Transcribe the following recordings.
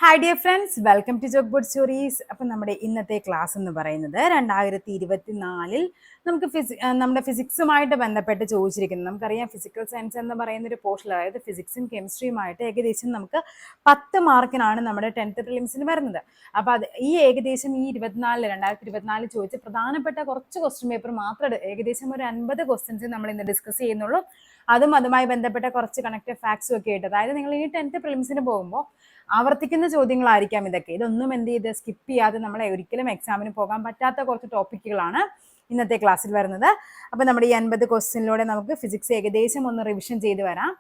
Hi dear friends, welcome to joke board stories. അപ്പം നമ്മുടെ ഇന്നത്തെ ക്ലാസ് എന്ന് പറയുന്നത് 2024 നമുക്ക് നമ്മുടെ ഫിസിക്സുമായിട്ട് ബന്ധപ്പെട്ട് ചോദിച്ചിരിക്കുന്നത്. നമുക്കറിയാം ഫിസിക്കൽ സയൻസ് എന്ന് പറയുന്ന ഒരു പോർഷൻ, അതായത് ഫിസിക്സും കെമിസ്ട്രിയുമായിട്ട് ഏകദേശം നമുക്ക് 10 മാർക്കിനാണ് നമ്മുടെ 10th പ്രിലിംസിന് വരുന്നത്. അപ്പോൾ അത് ഈ ഏകദേശം ഈ 2024 ചോദിച്ച പ്രധാനപ്പെട്ട കുറച്ച് ക്വസ്റ്റ്യൻ പേപ്പർ മാത്രം ഏകദേശം ഒരു 50 ക്വസ്റ്റ്യൻസ് നമ്മൾ ഇന്ന് ഡിസ്കസ് ചെയ്യുന്നുള്ളൂ. അതുമായി ബന്ധപ്പെട്ട കുറച്ച് കണക്റ്റഡ് ഫാക്ട്സും ഒക്കെ ആയിട്ട്, അതായത് നിങ്ങൾ ഈ 10th പ്രിലിംസിന് പോകുമ്പോൾ ആവർത്തിക്കുന്ന ചോദ്യങ്ങളായിരിക്കാം ഇതൊക്കെ. ഇതൊന്നും എന്ത് ചെയ്ത് സ്കിപ്പ് ചെയ്യാതെ നമ്മളെ ഒരിക്കലും എക്സാമിന് പോകാൻ പറ്റാത്ത കുറച്ച് ടോപ്പിക്കുകളാണ് ഇന്നത്തെ ക്ലാസ്സിൽ വരുന്നത്. അപ്പൊ നമ്മുടെ ഈ 50 ക്വസ്റ്റ്യനിലൂടെ നമുക്ക് ഫിസിക്സ് ഏകദേശം ഒന്ന് റിവിഷൻ ചെയ്ത് വരാം.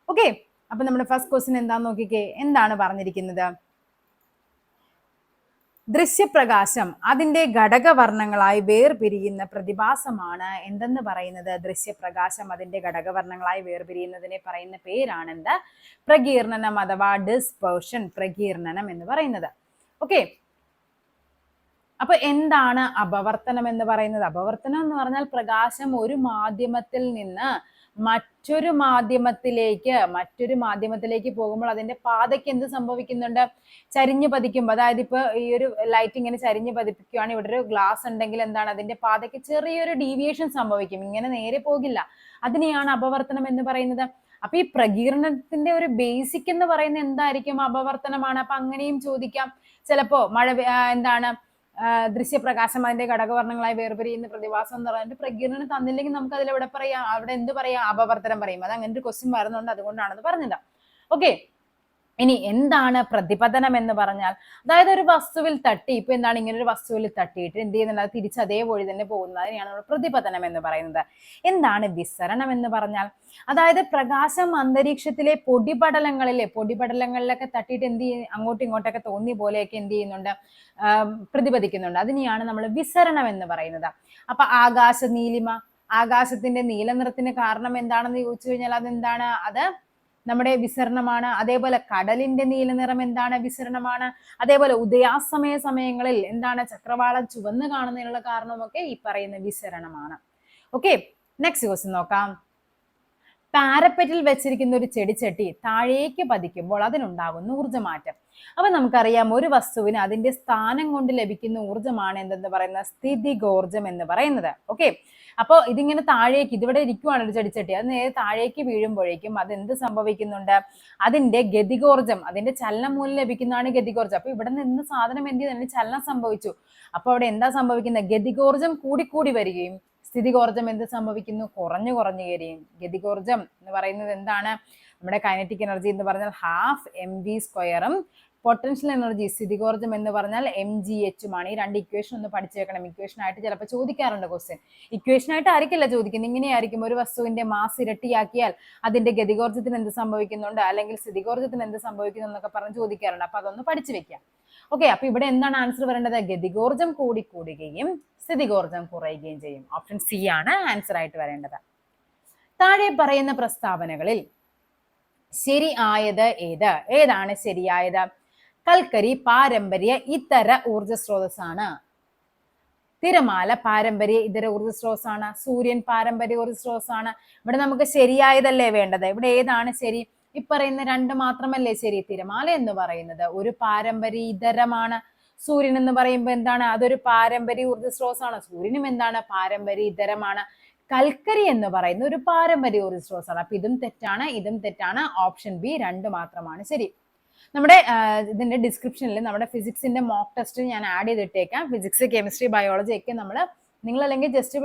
ഓക്കെ, അപ്പൊ നമ്മുടെ ഫസ്റ്റ് ക്വസ്റ്റ്യൻ എന്താന്ന് നോക്കിക്കേ. എന്താണ് പറഞ്ഞിരിക്കുന്നത്? ദൃശ്യപ്രകാശം അതിന്റെ ഘടകവർണ്ണങ്ങളായി വേർപിരിയുന്ന പ്രതിഭാസമാണ് എന്തെന്ന് പറയുന്നത്? ദൃശ്യപ്രകാശം അതിന്റെ ഘടകവർണ്ണങ്ങളായി വേർപിരിയുന്നതിനെ പറയുന്ന പേരാണെന്ത്? പ്രകീർണനം അഥവാ ഡിസ്പേർഷൻ. പ്രകീർണനം എന്ന് പറയുന്നത്. ഓക്കെ, അപ്പൊ എന്താണ് അപവർത്തനം എന്ന് പറയുന്നത്? അപവർത്തനം എന്ന് പറഞ്ഞാൽ പ്രകാശം ഒരു മാധ്യമത്തിൽ നിന്ന് മറ്റൊരു മാധ്യമത്തിലേക്ക് പോകുമ്പോൾ അതിന്റെ പാതയ്ക്ക് എന്ത് സംഭവിക്കുന്നുണ്ട്? ചരിഞ്ഞു പതിക്കുമ്പോൾ, അതായത് ഇപ്പൊ ഈ ഒരു ലൈറ്റ് ഇങ്ങനെ ചരിഞ്ഞു പതിപ്പിക്കുകയാണ്, ഇവിടെ ഒരു ഗ്ലാസ് ഉണ്ടെങ്കിൽ എന്താണ്, അതിന്റെ പാതയ്ക്ക് ചെറിയൊരു ഡീവിയേഷൻ സംഭവിക്കും, ഇങ്ങനെ നേരെ പോകില്ല. അതിനെയാണ് അപവർത്തനം എന്ന് പറയുന്നത്. അപ്പൊ ഈ പ്രകീർണനത്തിന്റെ ഒരു ബേസിക് എന്ന് പറയുന്നത് എന്തായിരിക്കും? അപവർത്തനമാണ്. അപ്പൊ അങ്ങനെയും ചോദിക്കാം. ചിലപ്പോ എന്താണ് ദൃശ്യപ്രകാശം അതിന്റെ ഘടകവർണ്ണങ്ങളായി വേർപിരിയുന്ന പ്രതിഭാസം എന്ന് പറഞ്ഞിട്ട് പ്രകീർണനം തന്നില്ലെങ്കിൽ നമുക്ക് അതിൽ എവിടെ പറയാം? അവിടെ എന്ത് പറയാം? അപവർത്തനം പറയും. അത് അങ്ങനെ ഒരു ക്വസ്റ്റ്യൻ വരുന്നുണ്ട്, അതുകൊണ്ടാണത് പറഞ്ഞത്. ഓക്കെ, ഇനി എന്താണ് പ്രതിപതനം എന്ന് പറഞ്ഞാൽ? അതായത് ഒരു വസ്തുവിൽ തട്ടി, ഇപ്പൊ എന്താണ്, ഇങ്ങനെ ഒരു വസ്തുവിൽ തട്ടിയിട്ട് എന്ത് ചെയ്യുന്നുണ്ട്, അത് തിരിച്ച് അതേപോലെ തന്നെ പോകുന്നത്, അതിനെയാണ് നമ്മൾ പ്രതിപതനം എന്ന് പറയുന്നത്. എന്താണ് വിസരണം എന്ന് പറഞ്ഞാൽ? അതായത് പ്രകാശം അന്തരീക്ഷത്തിലെ പൊടിപടലങ്ങളിലൊക്കെ തട്ടിയിട്ട് എന്ത് ചെയ്യും, അങ്ങോട്ടും ഇങ്ങോട്ടൊക്കെ തോന്നിയ പോലെയൊക്കെ എന്ത് ചെയ്യുന്നുണ്ട്, പ്രതിപദിക്കുന്നുണ്ട്. അതിനെയാണ് നമ്മൾ വിസരണം എന്ന് പറയുന്നത്. അപ്പൊ ആകാശത്തിന്റെ നീല നിറത്തിന് കാരണം എന്താണെന്ന് ചോദിച്ചു കഴിഞ്ഞാൽ അതെന്താണ്? അത് നമ്മുടെ വിസരണമാണ്. അതേപോലെ കടലിന്റെ നീല നിറം എന്താണ്? വിസരണമാണ്. അതേപോലെ സമയങ്ങളിൽ എന്താണ്, ചക്രവാളം ചുവന്ന് കാണുന്നതിനുള്ള കാരണമൊക്കെ ഈ പറയുന്ന വിസരണമാണ്. ഓക്കെ, നെക്സ്റ്റ് ക്വസ്റ്റ്യൻ നോക്കാം. പാരപ്പറ്റിൽ വെച്ചിരിക്കുന്ന ഒരു ചെടിച്ചട്ടി താഴേക്ക് പതിക്കുമ്പോൾ അതിനുണ്ടാകുന്ന ഊർജ്ജമാറ്റം. അപ്പൊ നമുക്കറിയാം, ഒരു വസ്തുവിന് അതിന്റെ സ്ഥാനം കൊണ്ട് ലഭിക്കുന്ന ഊർജ്ജമാണ് എന്തെന്ന് പറയുന്നത്? സ്ഥിതികോർജം എന്ന് പറയുന്നത്. ഓക്കെ, അപ്പോൾ ഇതിങ്ങനെ താഴേക്ക്, ഇതിവിടെ ഇരിക്കുവാണ് ഒരു ചെടിച്ചട്ടി, അത് നേരെ താഴേക്ക് വീഴുമ്പോഴേക്കും അതെന്ത് സംഭവിക്കുന്നുണ്ട്? അതിന്റെ ഗതികോർജം, അതിന്റെ ചലനം മൂലം ലഭിക്കുന്നതാണ് ഗതികോർജം. അപ്പൊ ഇവിടെ നിന്ന് സാധനം എന്ത് ചെയ്തു, ചലനം സംഭവിച്ചു. അപ്പൊ അവിടെ എന്താ സംഭവിക്കുന്നത്? ഗതികോർജം കൂടിക്കൂടി വരികയും സ്ഥിതികോർജം എന്ത് സംഭവിക്കുന്നു? കുറഞ്ഞു വരികയും. ഗതികോർജം എന്ന് പറയുന്നത് എന്താണ്? നമ്മുടെ കൈനറ്റിക് എനർജി എന്ന് പറഞ്ഞാൽ ½ mv², പൊട്ടൻഷ്യൽ എനർജി സ്ഥിതികോർജം എന്ന് പറഞ്ഞാൽ mgh-ഉമാണ്. ഈ രണ്ട് ഇക്വേഷൻ ഒന്ന് പഠിച്ചു വെക്കണം. ഇക്വേഷൻ ആയിട്ട് ചിലപ്പോൾ ചോദിക്കാറുണ്ട് ക്വസ്റ്റ്യൻ. ഇക്വേഷൻ ആയിട്ട് ആയിരിക്കില്ല ചോദിക്കുന്നത്, ഇങ്ങനെയായിരിക്കും: ഒരു വസ്തുവിന്റെ മാസ് ഇരട്ടിയാക്കിയാൽ അതിന്റെ ഗതികോർജത്തിന് എന്ത് സംഭവിക്കുന്നുണ്ട്, അല്ലെങ്കിൽ സ്ഥിതികോർജത്തിന് എന്ത് സംഭവിക്കുന്നു എന്നൊക്കെ പറഞ്ഞ് ചോദിക്കാറുണ്ട്. അപ്പൊ അതൊന്ന് പഠിച്ചു വെക്കാം. ഓക്കെ, അപ്പൊ ഇവിടെ എന്താണ് ആൻസർ വരേണ്ടത്? ഗതികോർജം കൂടുകയും സ്ഥിതികോർജം കുറയുകയും ചെയ്യും. ഓപ്ഷൻ സി ആണ് ആൻസർ ആയിട്ട് വരേണ്ടത്. താഴെ പറയുന്ന പ്രസ്താവനകളിൽ ശരിയായത് ഏതാണ് ശരിയായത്? കൽക്കരി പാരമ്പര്യ ഇതര ഊർജ സ്രോതസ്സാണ്. തിരമാല പാരമ്പര്യ ഇതര ഊർജ സ്രോതസ്സാണ്. സൂര്യൻ പാരമ്പര്യ ഊർജ സ്രോതസ്സാണ്. ഇവിടെ നമുക്ക് ശരിയായതല്ലേ വേണ്ടത്? ഇവിടെ ഏതാണ് ശരി? ഈ പറയുന്ന രണ്ട് മാത്രമല്ലേ ശരി? തിരമാല എന്ന് പറയുന്നത് ഒരു പാരമ്പര്യ ഇതരമാണ്. സൂര്യൻ എന്ന് പറയുമ്പോൾ എന്താണ്? അതൊരു പാരമ്പര്യ ഊർജ സ്രോതസ്സാണ്. സൂര്യനും എന്താണ്? പാരമ്പര്യ ഇതരമാണ്. കൽക്കരി എന്ന് പറയുന്ന ഒരു പാരമ്പര്യ ഊർജ സ്രോതസ്സാണ്. അപ്പൊ ഇതും തെറ്റാണ്. ഓപ്ഷൻ ബി രണ്ട് മാത്രമാണ് ശരി. നമ്മുടെ ഇതിന്റെ ഡിസ്ക്രിപ്ഷനിൽ നമ്മുടെ ഫിസിക്സിന്റെ മോക്ക് ടെസ്റ്റ് ഞാൻ ആഡ് ചെയ്തിട്ടേക്കാം. ഫിസിക്സ്, കെമിസ്ട്രി, ബയോളജി ഒക്കെ നിങ്ങൾ അല്ലെങ്കിൽ ജസ്റ്റ്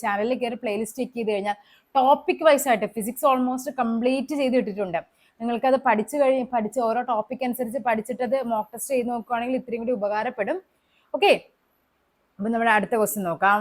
ചാനലിൽ കയറി പ്ലേലിസ്റ്റ് ചെക്ക് ചെയ്ത് കഴിഞ്ഞാൽ ടോപ്പിക് വൈസ് ആയിട്ട് ഫിസിക്സ് ഓൾമോസ്റ്റ് കംപ്ലീറ്റ് ചെയ്ത് ഇട്ടിട്ടുണ്ട്. നിങ്ങൾക്കത് പഠിച്ച് ഓരോ ടോപ്പിക് അനുസരിച്ച് പഠിച്ചിട്ടത് മോക്ക് ടെസ്റ്റ് ചെയ്ത് നോക്കുകയാണെങ്കിൽ ഇത്രയും കൂടി ഉപകാരപ്പെടും. ഓക്കെ, അപ്പൊ നമ്മുടെ അടുത്ത ക്വസ്റ്റ്യൻ നോക്കാം.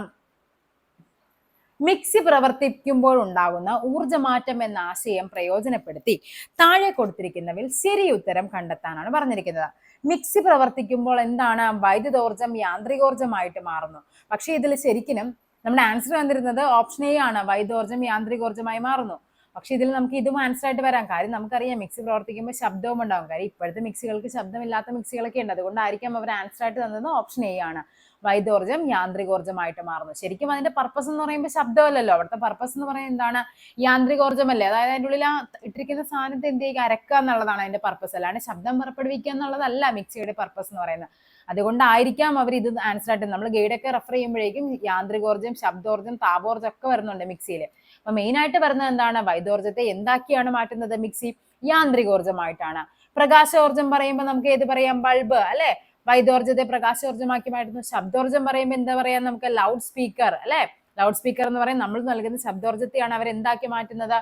മിക്സി പ്രവർത്തിക്കുമ്പോൾ ഉണ്ടാകുന്ന ഊർജ്ജമാറ്റം എന്ന ആശയം പ്രയോജനപ്പെടുത്തി താഴെ കൊടുത്തിരിക്കുന്നവയിൽ ശരി ഉത്തരം കണ്ടെത്താനാണ് പറഞ്ഞിരിക്കുന്നത്. മിക്സി പ്രവർത്തിക്കുമ്പോൾ എന്താണ്? വൈദ്യുതോർജ്ജം യാന്ത്രികോർജ്ജമായിട്ട് മാറുന്നു. പക്ഷെ ഇതിൽ ശരിക്കും നമ്മുടെ ആൻസർ വന്നിരുന്നത് ഓപ്ഷൻ എ ആണ്, വൈദ്യുതോർജ്ജം യാന്ത്രികോർജ്ജമായി മാറുന്നു. പക്ഷെ ഇതിൽ നമുക്ക് ഇതും ആൻസർ ആയിട്ട് വരാം. കാര്യം നമുക്കറിയാം മിക്സി പ്രവർത്തിക്കുമ്പോൾ ശബ്ദവും ഉണ്ടാകും. കാര്യം ഇപ്പോഴത്തെ മിക്സികൾക്ക് ശബ്ദമില്ലാത്ത മിക്സികളൊക്കെ ഉണ്ട്. അതുകൊണ്ടായിരിക്കാം അവർ ആൻസർ ആയിട്ട് തന്നത് ഓപ്ഷൻ എ ആണ്, വൈദ്യോർജ്ജം യാന്ത്രികോർജ്ജമായിട്ട് മാറുന്നു. ശരിക്കും അതിന്റെ പർപ്പസ് എന്ന് പറയുമ്പോൾ ശബ്ദമല്ലല്ലോ, അവിടുത്തെ പർപ്പസ് എന്ന് പറയുന്നത് എന്താണ്? യാന്ത്രികോർജ്ജമല്ലേ. അതായത് അതിൻ്റെ ഉള്ളിൽ ആ ഇട്ടിരിക്കുന്ന സാധനത്തെ എന്ത് ചെയ്യുക, അരക്കുക എന്നുള്ളതാണ് അതിന്റെ പർപ്പസ്. അല്ലാണ്ട് ശബ്ദം പുറപ്പെടുവിക്കുക എന്നുള്ളതല്ല മിക്സിയുടെ പർപ്പസ് എന്ന് പറയുന്നത്. അതുകൊണ്ടായിരിക്കാം അവർ ഇത് ആൻസർ ആയിട്ട്, നമ്മൾ ഗൈഡൊക്കെ റെഫർ ചെയ്യുമ്പോഴേക്കും യാന്ത്രികോർജ്ജം, ശബ്ദോർജ്ജം, താപോർജ്ജം ഒക്കെ വരുന്നുണ്ട് മിക്സിയിൽ. അപ്പൊ മെയിൻ ആയിട്ട് വരുന്നത് എന്താണ്? വൈദ്യോർജ്ജത്തെ എന്താക്കിയാണ് മാറ്റുന്നത് മിക്സി? യാന്ത്രികോർജ്ജമായിട്ടാണ്. പ്രകാശോർജ്ജം പറയുമ്പോൾ നമുക്ക് ഏത് പറയാം? ബൾബ് അല്ലെ. വൈദ്യോർജ്ജത്തെ പ്രകാശോർജ്ജമാക്കി മാറ്റുന്നു. ശബ്ദോർജ്ജം പറയുമ്പോൾ എന്താ പറയാ നമുക്ക്? ലൗഡ് സ്പീക്കർ അല്ലെ. ലൗഡ് സ്പീക്കർ എന്ന് പറയുന്നത് നമ്മൾ നൽകുന്ന ശബ്ദോർജ്ജത്തെയാണ് അവർ എന്താക്കി മാറ്റുന്നത്?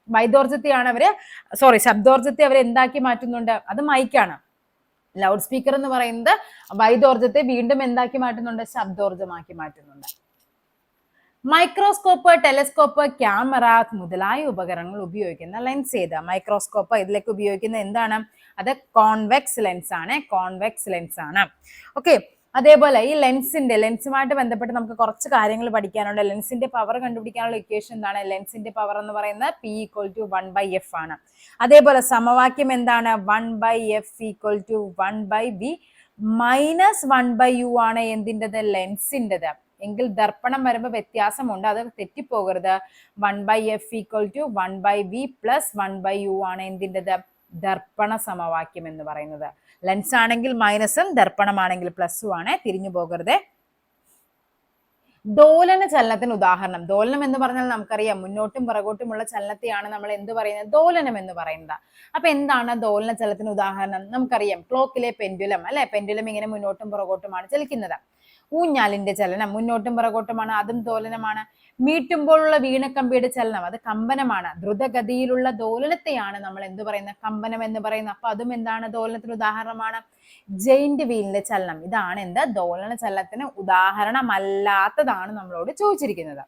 വൈദ്യോർജ്ജത്തെയാണ് അവര് ശബ്ദോർജ്ജത്തെ അവർ എന്താക്കി മാറ്റുന്നുണ്ട്? അത് മൈക്കാണ്. ലൗഡ് സ്പീക്കർ എന്ന് പറയുന്നത് വൈദ്യോർജ്ജത്തെ വീണ്ടും എന്താക്കി മാറ്റുന്നുണ്ട്? ശബ്ദോർജ്ജമാക്കി മാറ്റുന്നുണ്ട്. മൈക്രോസ്കോപ്പ്, ടെലസ്കോപ്പ്, ക്യാമറ മുതലായ ഉപകരണങ്ങൾ ഉപയോഗിക്കുന്ന ലെൻസ് ഏത്? മൈക്രോസ്കോപ്പ് ഇതിലേക്ക് ഉപയോഗിക്കുന്ന എന്താണ്? അത് കോൺവെക്സ് ലെൻസ് ആണ്. കോൺവെക്സ് ലെൻസ് ആണ്. ഓക്കെ. അതേപോലെ ഈ ലെൻസുമായിട്ട് ബന്ധപ്പെട്ട് നമുക്ക് കുറച്ച് കാര്യങ്ങൾ പഠിക്കാനുണ്ട്. ലെൻസിന്റെ പവർ കണ്ടുപിടിക്കാനുള്ള ഇക്വേഷൻ എന്താണ്? ലെൻസിന്റെ പവർ എന്ന് പറയുന്നത് P = 1/f ആണ്. അതേപോലെ സമവാക്യം എന്താണ്? 1/f = 1/v - 1/u ആണ് എന്തിൻ്റെത്? ലെൻസിൻ്റെത്. എങ്കിൽ ദർപ്പണം വരുമ്പോൾ വ്യത്യാസമുണ്ട്, അത് തെറ്റിപ്പോകരുത്. 1/f = 1/v + 1/u ആണ് എന്തിൻ്റെത്? ദർപ്പണ സമവാക്യം എന്ന് പറയുന്നത്. ലെൻസ് ആണെങ്കിൽ മൈനസും, ദർപ്പണമാണെങ്കിൽ പ്ലസും ആണ്, തിരിഞ്ഞു പോകരുത്. ദോലന ചലനത്തിന് ഉദാഹരണം. ദോലനം എന്ന് പറഞ്ഞാൽ നമുക്കറിയാം മുന്നോട്ടും പുറകോട്ടുമുള്ള ചലനത്തെയാണ് നമ്മൾ എന്ത് പറയുന്നത്? ദോലനം എന്ന് പറയുന്നത്. അപ്പൊ എന്താണ് ദോലന ചലനത്തിന് ഉദാഹരണം? നമുക്കറിയാം ക്ലോക്കിലെ പെൻഡുലം അല്ലെ. പെൻഡുലം ഇങ്ങനെ മുന്നോട്ടും പുറകോട്ടുമാണ് ചലിക്കുന്നത്. ഊഞ്ഞാലിന്റെ ചലനം മുന്നോട്ടും പുറകോട്ടുമാണ്, അതും ദോലനമാണ്. മീട്ടുമ്പോഴുള്ള വീണക്കമ്പിയുടെ ചലനം അത് കമ്പനമാണ്. ദ്രുതഗതിയിലുള്ള ദോലനത്തെയാണ് നമ്മൾ എന്ത് പറയുന്നത്? കമ്പനം എന്ന് പറയുന്നത്. അപ്പൊ അതും എന്താണ്? ദോലനത്തിന് ഉദാഹരണമാണ്. ജെയിന്റ് വീലിന്റെ ചലനം ഇതാണ് എന്ത്? ദോലന ചലനത്തിന് ഉദാഹരണമല്ലാത്തതാണ് നമ്മളോട് ചോദിച്ചിരിക്കുന്നത്.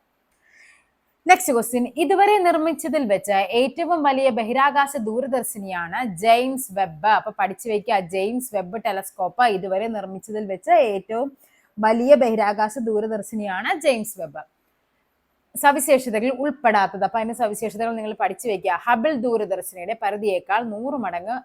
Next question. ഇതുവരെ നിർമ്മിച്ചതിൽ വെച്ച് ഏറ്റവും വലിയ ബഹിരാകാശ ദൂരദർശിനിയാണ് ജെയിംസ് വെബ്. അപ്പൊ പഠിച്ചു വെക്കുക, ജെയിംസ് വെബ് ടെലസ്കോപ്പ് ഇതുവരെ നിർമ്മിച്ചതിൽ വെച്ച് ഏറ്റവും വലിയ ബഹിരാകാശ ദൂരദർശിനിയാണ് ജെയിംസ് വെബ്. സവിശേഷതകൾ ഉൾപ്പെടാത്തത്. അപ്പൊ അതിന്റെ സവിശേഷതകൾ നിങ്ങൾ പഠിച്ചു വെക്കുക. ഹബിൾ ദൂരദർശിനിയുടെ പരിധിയേക്കാൾ 100 മടങ്ങ്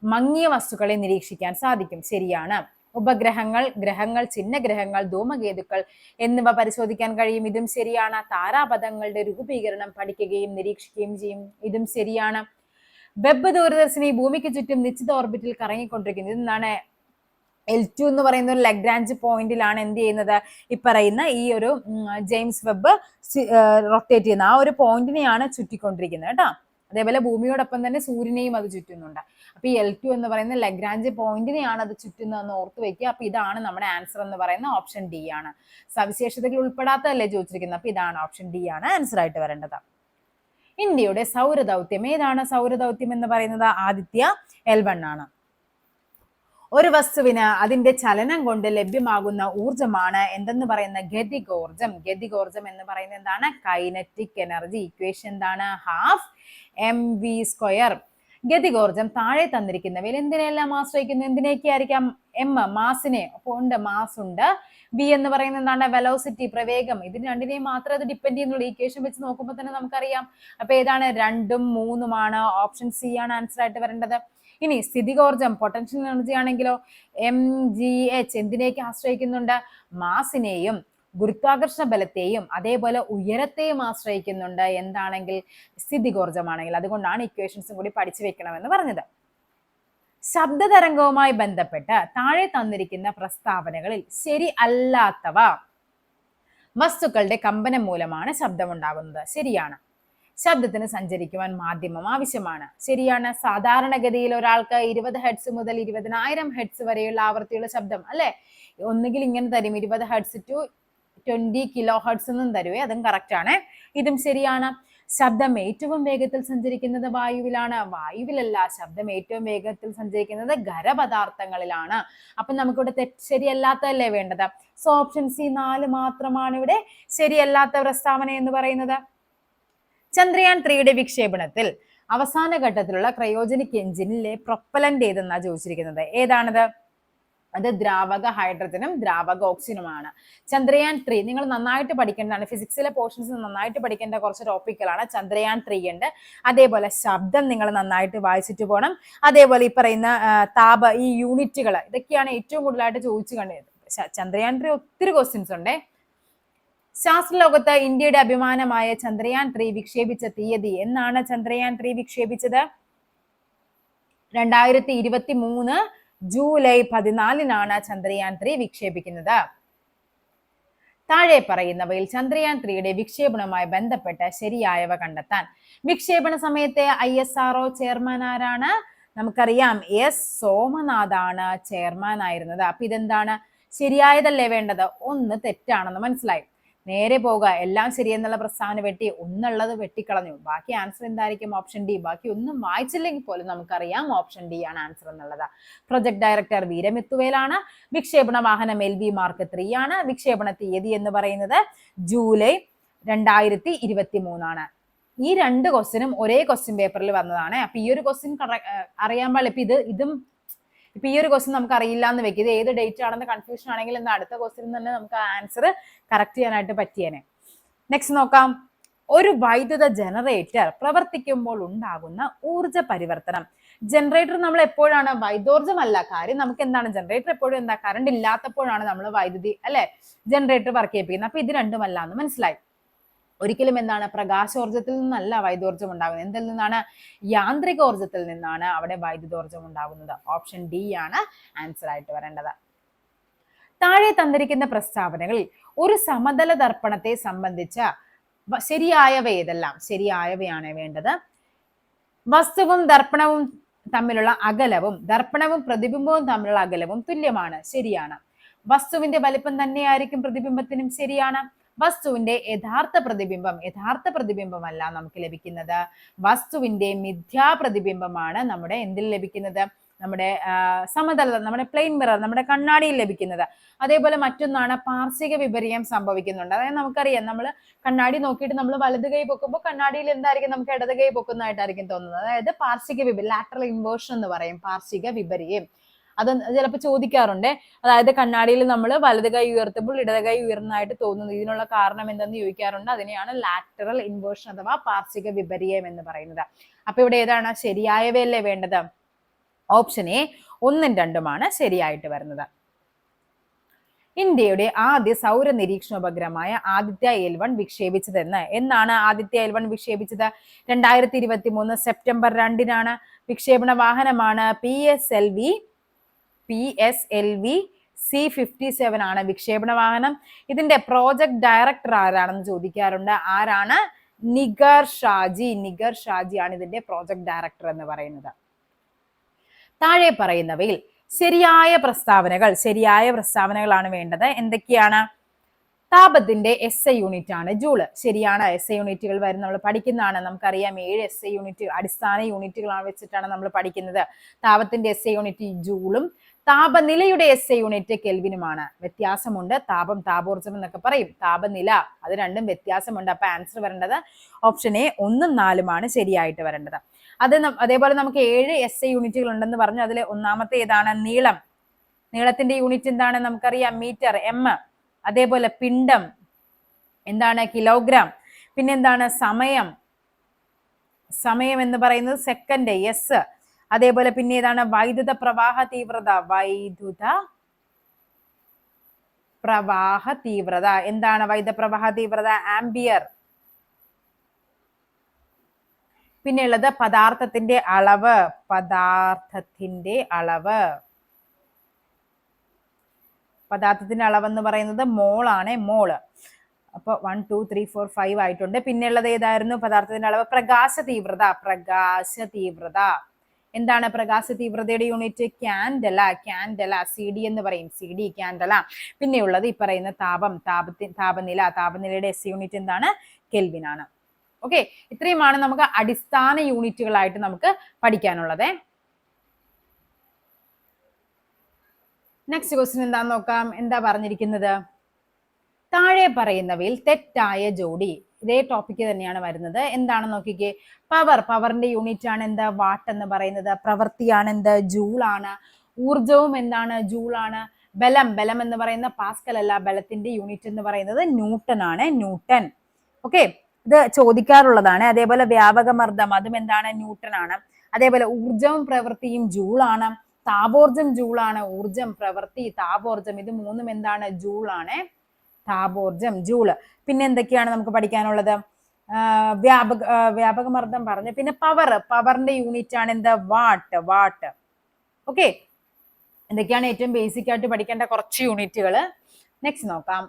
മങ്ങിയ വസ്തുക്കളെ നിരീക്ഷിക്കാൻ സാധിക്കും. ശരിയാണ്. ഉപഗ്രഹങ്ങൾ, ഗ്രഹങ്ങൾ, ചിഹ്നഗ്രഹങ്ങൾ, ധൂമകേതുക്കൾ എന്നിവ പരിശോധിക്കാൻ കഴിയും. ഇതും ശരിയാണ്. താരാപഥങ്ങളുടെ രൂപീകരണം പഠിക്കുകയും നിരീക്ഷിക്കുകയും ചെയ്യും. ഇതും ശരിയാണ്. വെബ് ദൂരദർശിനി ഭൂമിക്ക് ചുറ്റും നിശ്ചിത ഓർബിറ്റിൽ കറങ്ങിക്കൊണ്ടിരിക്കുന്നത്. ഇതെന്താണ്? L2 എന്ന് പറയുന്ന ഒരു ലഗ്രാഞ്ച് പോയിന്റിലാണ് എന്ത് ചെയ്യുന്നത്? ഈ പറയുന്ന ഈ ഒരു ജെയിംസ് വെബ് റൊട്ടേറ്റ് ചെയ്യുന്ന ആ ഒരു പോയിന്റിനെയാണ് ചുറ്റിക്കൊണ്ടിരിക്കുന്നത് കേട്ടോ. അതേപോലെ ഭൂമിയോടൊപ്പം തന്നെ സൂര്യനെയും അത് ചുറ്റുന്നുണ്ട്. അപ്പൊ ഈ L2 എന്ന് പറയുന്ന ലഗ്രാഞ്ച് പോയിന്റിനെയാണ് അത് ചുറ്റുന്നതെന്ന് ഓർത്ത് വെക്കുക. അപ്പൊ ഇതാണ് നമ്മുടെ ആൻസർ എന്ന് പറയുന്ന ഓപ്ഷൻ ഡി ആണ്. സവിശേഷതകൾ ഉൾപ്പെടാത്തതല്ലേ ചോദിച്ചിരിക്കുന്നത്. അപ്പൊ ഇതാണ് ഓപ്ഷൻ ഡി ആണ് ആൻസർ ആയിട്ട് വരേണ്ടത്. ഇന്ത്യയുടെ സൗരദൗത്യം ഏതാണ്? സൗരദൗത്യം എന്ന് പറയുന്നത് ആദിത്യ L1 ആണ്. ഒരു വസ്തുവിന് അതിന്റെ ചലനം കൊണ്ട് ലഭ്യമാകുന്ന ഊർജമാണ് എന്തെന്ന് പറയുന്ന? ഗതികോർജം. ഗതികോർജം എന്ന് പറയുന്നത് എന്താണ്? Kinetic energy. ഇക്വേഷൻ എന്താണ്? 12mv². ഗതികോർജം താഴെ തന്നിരിക്കുന്നവയിൽ എന്തിനെല്ലാം ആശ്രയിക്കുന്നു? എന്തിനേക്ക് ആയിരിക്കാം? എം മാസിനെ ഉണ്ട്, മാസ് ഉണ്ട്. വി എന്ന് പറയുന്നത് എന്താണ്? വെലോസിറ്റി, പ്രവേഗം. ഇതിന് രണ്ടിനെയും മാത്രമേ അത് ഡിപ്പെൻഡ് ചെയ്യുന്നുള്ളൂ. ഇക്വേഷൻ വെച്ച് നോക്കുമ്പോൾ തന്നെ നമുക്കറിയാം. അപ്പൊ ഏതാണ്? 2ഉം 3ഉമാണ്. ഓപ്ഷൻ സി ആണ് ആൻസർ ആയിട്ട് വരേണ്ടത്. ഇനി സ്ഥിതികോർജം, പൊട്ടൻഷ്യൽ എനർജി ആണെങ്കിലോ mgh എന്തിനേക്ക് ആശ്രയിക്കുന്നുണ്ട്? മാസിനെയും ഗുരുത്വാകർഷണ ബലത്തെയും അതേപോലെ ഉയരത്തെയും ആശ്രയിക്കുന്നുണ്ട്. എന്താണെങ്കിൽ? സ്ഥിതികോർജമാണെങ്കിൽ. അതുകൊണ്ടാണ് ഇക്വേഷൻസും കൂടി പഠിച്ചു വെക്കണമെന്ന് പറഞ്ഞത്. ശബ്ദതരംഗവുമായി ബന്ധപ്പെട്ട് താഴെ തന്നിരിക്കുന്ന പ്രസ്താവനകളിൽ ശരി അല്ലാത്തവ. വസ്തുക്കളുടെ കമ്പനം മൂലമാണ് ശബ്ദമുണ്ടാകുന്നത്. ശരിയാണ്. ശബ്ദത്തിന് സഞ്ചരിക്കുവാൻ മാധ്യമം ആവശ്യമാണ്. ശരിയാണ്. സാധാരണഗതിയിൽ ഒരാൾക്ക് 20 ഹെർട്സ് മുതൽ 20,000 ഹെർട്സ് വരെയുള്ള ആവൃത്തിയുള്ള ശബ്ദം അല്ലെ, ഒന്നുകിൽ ഇങ്ങനെ തരും 20 ഹെർട്സ് ടു 20 കിലോ ഹെർട്സ് എന്നും തരുവേ, അതും കറക്റ്റ് ആണ്. ഇതും ശരിയാണ്. ശബ്ദം ഏറ്റവും വേഗത്തിൽ സഞ്ചരിക്കുന്നത് വായുവിലാണ്. വായുവിലല്ല, ശബ്ദം ഏറ്റവും വേഗത്തിൽ സഞ്ചരിക്കുന്നത് ഖരപദാർത്ഥങ്ങളിലാണ്. അപ്പൊ നമുക്കിവിടെ ശരിയല്ലാത്തതല്ലേ വേണ്ടത്. സോ ഓപ്ഷൻ സി 4 മാത്രമാണ് ഇവിടെ ശരിയല്ലാത്ത പ്രസ്താവന എന്ന് പറയുന്നത്. ചന്ദ്രയാൻ 3യുടെ വിക്ഷേപണത്തിൽ അവസാന ഘട്ടത്തിലുള്ള ക്രയോജനിക് എഞ്ചിനിലെ പ്രൊപ്പലന്റ് ഏതെന്നാ ചോദിച്ചിരിക്കുന്നത്. ഏതാണത്? അത് ദ്രാവക ഹൈഡ്രജനും ദ്രാവക ഓക്സിജനുമാണ്. ചന്ദ്രയാൻ 3 നിങ്ങൾ നന്നായിട്ട് പഠിക്കേണ്ടതാണ്. ഫിസിക്സിലെ പോർഷൻസ് നന്നായിട്ട് പഠിക്കേണ്ട കുറച്ച് ടോപ്പിക്കുകളാണ്. ചന്ദ്രയാൻ 3 ഉണ്ട്. അതേപോലെ ശബ്ദം നിങ്ങൾ നന്നായിട്ട് വായിച്ചിട്ട് പോകണം. അതേപോലെ ഈ പറയുന്ന ഈ യൂണിറ്റുകൾ ഇതൊക്കെയാണ് ഏറ്റവും കൂടുതലായിട്ട് ചോദിച്ചു കണ്ടത്. ചന്ദ്രയാൻ 3 ഒത്തിരി ക്വസ്റ്റ്യൻസ് ഉണ്ട്. ശാസ്ത്രലോകത്ത് ഇന്ത്യയുടെ അഭിമാനമായ ചന്ദ്രയാൻ 3 വിക്ഷേപിച്ച തീയതി എന്നാണ് ചന്ദ്രയാൻ 3 വിക്ഷേപിച്ചത്? 2023 ജൂലൈ 14 ചന്ദ്രയാൻ 3 വിക്ഷേപിക്കുന്നത്. താഴെ പറയുന്നവയിൽ ചന്ദ്രയാൻ 3യുടെ വിക്ഷേപണവുമായി ബന്ധപ്പെട്ട് ശരിയായവ കണ്ടെത്താൻ. വിക്ഷേപണ സമയത്തെ ISRO ചെയർമാൻ ആരാണ്? നമുക്കറിയാം എസ് സോമനാഥാണ് ചെയർമാൻ ആയിരുന്നത്. അപ്പൊ ഇതെന്താണ്? ശരിയായതല്ലേ വേണ്ടത്? ഒന്ന് തെറ്റാണെന്ന് മനസ്സിലായി. നേരെ പോകുക. എല്ലാം ശരിയെന്നുള്ള പ്രസ്താവന വെട്ടി, ഒന്നുള്ളത് വെട്ടിക്കളഞ്ഞു. ബാക്കി ആൻസർ എന്തായിരിക്കും? Option D. ബാക്കി ഒന്നും വായിച്ചില്ലെങ്കിൽ പോലും നമുക്കറിയാം ഓപ്ഷൻ ഡി ആണ് ആൻസർ എന്നുള്ളത്. പ്രൊജക്ട് ഡയറക്ടർ വീരമിത്തുവേലാണ്. വിക്ഷേപണ വാഹനം LV Mark 3 ആണ്. വിക്ഷേപണ തീയതി എന്ന് പറയുന്നത് ജൂലൈ 2023 ആണ്. ഈ രണ്ട് ക്വസ്റ്റ്യനും ഒരേ ക്വസ്റ്റ്യൻ പേപ്പറിൽ വന്നതാണ്. അപ്പൊ ഈ ഒരു ക്വസ്റ്റ്യൻ അറിയാൻ പാടില്ല. ഇപ്പൊ ഈ ഒരു ക്വസ്റ്റ്യൻ നമുക്ക് അറിയില്ല എന്ന് വെക്കും. ഇത് ഏത് ഡേറ്റ് ആണെന്ന് കൺഫ്യൂഷൻ ആണെങ്കിൽ എന്താ അടുത്ത ക്വസ്റ്റ്യൻ തന്നെ നമുക്ക് ആൻസർ കറക്റ്റ് ചെയ്യാനായിട്ട് പറ്റിയേനെ. നെക്സ്റ്റ് നോക്കാം. ഒരു വൈദ്യുത ജനറേറ്റർ പ്രവർത്തിക്കുമ്പോൾ ഉണ്ടാകുന്ന ഊർജ പരിവർത്തനം. ജനറേറ്റർ നമ്മൾ എപ്പോഴാണ്? വൈദ്യോർജ്ജമല്ല. കാര്യം നമുക്ക് എന്താണ്? ജനറേറ്റർ എപ്പോഴും എന്താ? കറണ്ട് ഇല്ലാത്തപ്പോഴാണ് നമ്മൾ വൈദ്യുതി അല്ലെ ജനറേറ്റർ വർക്ക് ചെയ്യിപ്പിക്കുന്നത്. അപ്പൊ ഇത് രണ്ടുമല്ല എന്ന് മനസ്സിലായി. ഒരിക്കലും എന്താണ്? പ്രകാശോർജ്ജത്തിൽ നിന്നല്ല വൈദ്യോർജ്ജം ഉണ്ടാകുന്നത്. എന്തിൽ നിന്നാണ്? യാന്ത്രികോർജ്ജത്തിൽ നിന്നാണ് അവിടെ വൈദ്യുതോർജ്ജം ഉണ്ടാകുന്നത്. ഓപ്ഷൻ ഡി ആണ് ആൻസർ ആയിട്ട് വരേണ്ടത്. താഴെ തന്നിരിക്കുന്ന പ്രസ്താവനകളിൽ ഒരു സമതല ദർപ്പണത്തെ സംബന്ധിച്ച ശരിയായവ ഏതെല്ലാം? ശരിയായവയാണ് വേണ്ടത്. വസ്തുവും ദർപ്പണവും തമ്മിലുള്ള അകലവും ദർപ്പണവും പ്രതിബിംബവും തമ്മിലുള്ള അകലവും തുല്യമാണ്. ശരിയാണ്. വസ്തുവിന്റെ വലിപ്പം തന്നെയായിരിക്കും പ്രതിബിംബത്തിനും. ശരിയാണ്. വസ്തുവിന്റെ യഥാർത്ഥ പ്രതിബിംബമല്ല നമുക്ക് ലഭിക്കുന്നത്. വസ്തുവിന്റെ മിഥ്യാപ്രതിബിംബമാണ് നമ്മുടെ എന്തിൽ ലഭിക്കുന്നത്? നമ്മുടെ സമതല, നമ്മുടെ പ്ലെയിൻ മിറർ, നമ്മുടെ കണ്ണാടിയിൽ ലഭിക്കുന്നത്. അതേപോലെ മറ്റൊന്നാണ് പാർശ്വിക വിപര്യം സംഭവിക്കുന്നുണ്ട്. അതായത് നമുക്കറിയാം, നമ്മൾ കണ്ണാടി നോക്കിയിട്ട് നമ്മൾ വലത് കൈ പൊക്കുമ്പോൾ കണ്ണാടിയിൽ എന്തായിരിക്കും? നമുക്ക് ഇടത് കൈ പൊക്കുന്നതായിട്ടായിരിക്കും തോന്നുന്നത്. അതായത് പാർശ്വിക വിപര്യം, ലാറ്ററൽ ഇൻവേർഷൻ എന്ന് പറയും, പാർശ്വിക വിപര്യം. അത് ചിലപ്പോൾ ചോദിക്കാറുണ്ട്. അതായത് കണ്ണാടിയിൽ നമ്മൾ വലത് കൈ ഉയർത്തുമ്പോൾ ഇടത് കൈ ഉയർന്നതായിട്ട് തോന്നുന്നത്. ഇതിനുള്ള കാരണം എന്തെന്ന് ചോദിക്കാറുണ്ട്. അതിനെയാണ് ലാറ്ററൽ ഇൻവേർഷൻ അഥവാ പാർശ്വിക വിപര്യം എന്ന് പറയുന്നത്. അപ്പൊ ഇവിടെ ഏതാണ് ശരിയായവയല്ലേ വേണ്ടത്? ഓപ്ഷൻ എ 1ഉം 2ഉമാണ് ശരിയായിട്ട് വരുന്നത്. ഇന്ത്യയുടെ ആദ്യ സൗര നിരീക്ഷണോപഗ്രഹമായ ആദിത്യ L1 വിക്ഷേപിച്ചതെന്ന്. എന്നാണ് ആദിത്യ L1 വിക്ഷേപിച്ചത്? 2023 സെപ്റ്റംബർ 2 വിക്ഷേപണ വാഹനമാണ് PSLV C57 ആണ് വിക്ഷേപണ വാഹനം. ഇതിന്റെ പ്രോജക്ട് ഡയറക്ടർ ആരാണെന്ന് ചോദിക്കാറുണ്ട്. ആരാണ്? നിഗർ ഷാജി ആണ് ഇതിന്റെ പ്രോജക്ട് ഡയറക്ടർ എന്ന് പറയുന്നത്. താഴെ പറയുന്നവയിൽ ശരിയായ പ്രസ്താവനകളാണ് വേണ്ടത്. എന്തൊക്കെയാണ്? താപത്തിന്റെ SI യൂണിറ്റ് ആണ് ജൂള്. ശരിയാണ്. SI യൂണിറ്റുകൾ വരും, നമ്മൾ പഠിക്കുന്നതാണ്. നമുക്കറിയാം 7 SI യൂണിറ്റ് അടിസ്ഥാന യൂണിറ്റുകളാണ് വെച്ചിട്ടാണ് നമ്മൾ പഠിക്കുന്നത്. താപത്തിന്റെ SI യൂണിറ്റ് ജൂളും താപനിലയുടെ SI യൂണിറ്റ് കെൽവിനുമാണ്. വ്യത്യാസമുണ്ട്. താപോർജ്ജം എന്നൊക്കെ പറയും, താപനില, അത് രണ്ടും വ്യത്യാസമുണ്ട്. അപ്പൊ ആൻസർ വരേണ്ടത് ഓപ്ഷൻ എ 1ഉം 4ഉമാണ് ശരിയായിട്ട് വരേണ്ടത്. അതേപോലെ നമുക്ക് 7 SI യൂണിറ്റുകൾ ഉണ്ടെന്ന് പറഞ്ഞു. അതിൽ ഒന്നാമത്തെ ഏതാണ്? നീളത്തിന്റെ യൂണിറ്റ് എന്താണ്? നമുക്കറിയാം മീറ്റർ, M. അതേപോലെ പിണ്ഡം എന്താണ്? കിലോഗ്രാം. പിന്നെന്താണ്? സമയം എന്ന് പറയുന്നത് സെക്കൻഡ്, S. അതേപോലെ പിന്നെ ഏതാണ്? വൈദ്യുത പ്രവാഹ തീവ്രത. എന്താണ് വൈദ്യുത പ്രവാഹ തീവ്രത? ആംബിയർ. പിന്നെ ഉള്ളത് പദാർത്ഥത്തിന്റെ അളവ്. പദാർത്ഥത്തിന്റെ അളവെന്ന് പറയുന്നത് മോൾ ആണ്, മോള്. അപ്പൊ 1 2 3 4 5 ആയിട്ടുണ്ട്. പിന്നെ ഉള്ളത് ഏതായിരുന്നു പദാർത്ഥത്തിന്റെ അളവ്? പ്രകാശ തീവ്രത. എന്താണ് പ്രകാശ തീവ്രതയുടെ യൂണിറ്റ്? ക്യാൻഡല. CD എന്ന് പറയും, CD ക്യാൻഡല. പിന്നെയുള്ളത് ഈ പറയുന്ന താപനിലയുടെ SI യൂണിറ്റ് എന്താണ്? കെൽവിൻ ആണ്. ഓക്കെ, ഇത്രയുമാണ് നമുക്ക് അടിസ്ഥാന യൂണിറ്റുകളായിട്ട് നമുക്ക് പഠിക്കാനുള്ളത്. നെക്സ്റ്റ് ക്വസ്റ്റ്യൻ എന്താന്ന് നോക്കാം. എന്താ പറഞ്ഞിരിക്കുന്നത്? താഴെ പറയുന്നവയിൽ തെറ്റായ ജോഡി. ഇതേ ടോപ്പിക്ക് തന്നെയാണ് വരുന്നത്. എന്താണെന്ന് നോക്കിക്കേ. പവറിന്റെ യൂണിറ്റ് ആണ് എന്ത്? വാട്ട് എന്ന് പറയുന്നത്. പ്രവൃത്തിയാണ് എന്ത്? ജൂളാണ്. ഊർജവും എന്താണ്? ജൂളാണ്. ബലം എന്ന് പറയുന്ന പാസ്കൽ അല്ല, ബലത്തിന്റെ യൂണിറ്റ് എന്ന് പറയുന്നത് ന്യൂട്ടൺ ആണ്, ന്യൂട്ടൺ. ഓക്കെ, ഇത് ചോദിക്കാറുള്ളതാണ്. അതേപോലെ വ്യാപക മർദ്ദം, അതും എന്താണ്? ന്യൂട്ടൺ ആണ്. അതേപോലെ ഊർജവും പ്രവൃത്തിയും ജൂളാണ്. താപോർജം ജൂളാണ്. ഊർജം, പ്രവൃത്തി, താപോർജം, ഇത് മൂന്നും എന്താണ്? ജൂളാണ്. താപോർജം, ജൂള്. പിന്നെ എന്തൊക്കെയാണ് നമുക്ക് പഠിക്കാനുള്ളത്? വ്യാപകമർദ്ദം പറഞ്ഞു. പിന്നെ പവറിന്റെ യൂണിറ്റ് ആണ് എന്താ? വാട്ട്. ഓക്കെ, എന്തൊക്കെയാണ് ഏറ്റവും ബേസിക് ആയിട്ട് പഠിക്കേണ്ട കുറച്ച് യൂണിറ്റുകൾ. നെക്സ്റ്റ് നോക്കാം.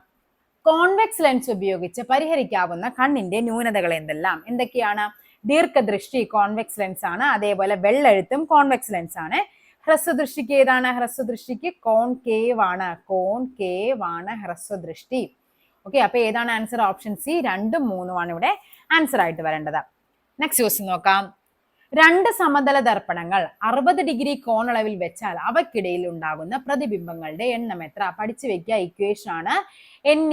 കോൺവെക്സ് ലെൻസ് ഉപയോഗിച്ച് പരിഹരിക്കാവുന്ന കണ്ണിന്റെ ന്യൂനതകൾ എന്തൊക്കെയാണ്? ദീർഘദൃഷ്ടി കോൺവെക്സ് ലെൻസ് ആണ്. അതേപോലെ വെള്ളെഴുത്തും കോൺവെക്സ് ലെൻസ് ആണ്. ഹ്രസ്വദൃഷ്ടിക്ക് ഏതാണ്? ഹ്രസ്വദൃഷ്ടിക്ക് കോൺകേവ് ആണ് ഹ്രസ്വദൃഷ്ടി. ഓക്കെ, അപ്പൊ ഏതാണ് ആൻസർ? ഓപ്ഷൻ സി 2, 3 ആണ് ഇവിടെ ആൻസർ ആയിട്ട് വരേണ്ടത്. നെക്സ്റ്റ് ക്വസ്റ്റ്യൻ നോക്കാം. 2 സമതല ദർപ്പണങ്ങൾ 60 ഡിഗ്രി കോണളവിൽ വെച്ചാൽ അവക്കിടയിൽ ഉണ്ടാകുന്ന പ്രതിബിംബങ്ങളുടെ എണ്ണം എത്ര? പഠിച്ചു വെക്കുക. ഇക്വേഷൻ ആണ് n =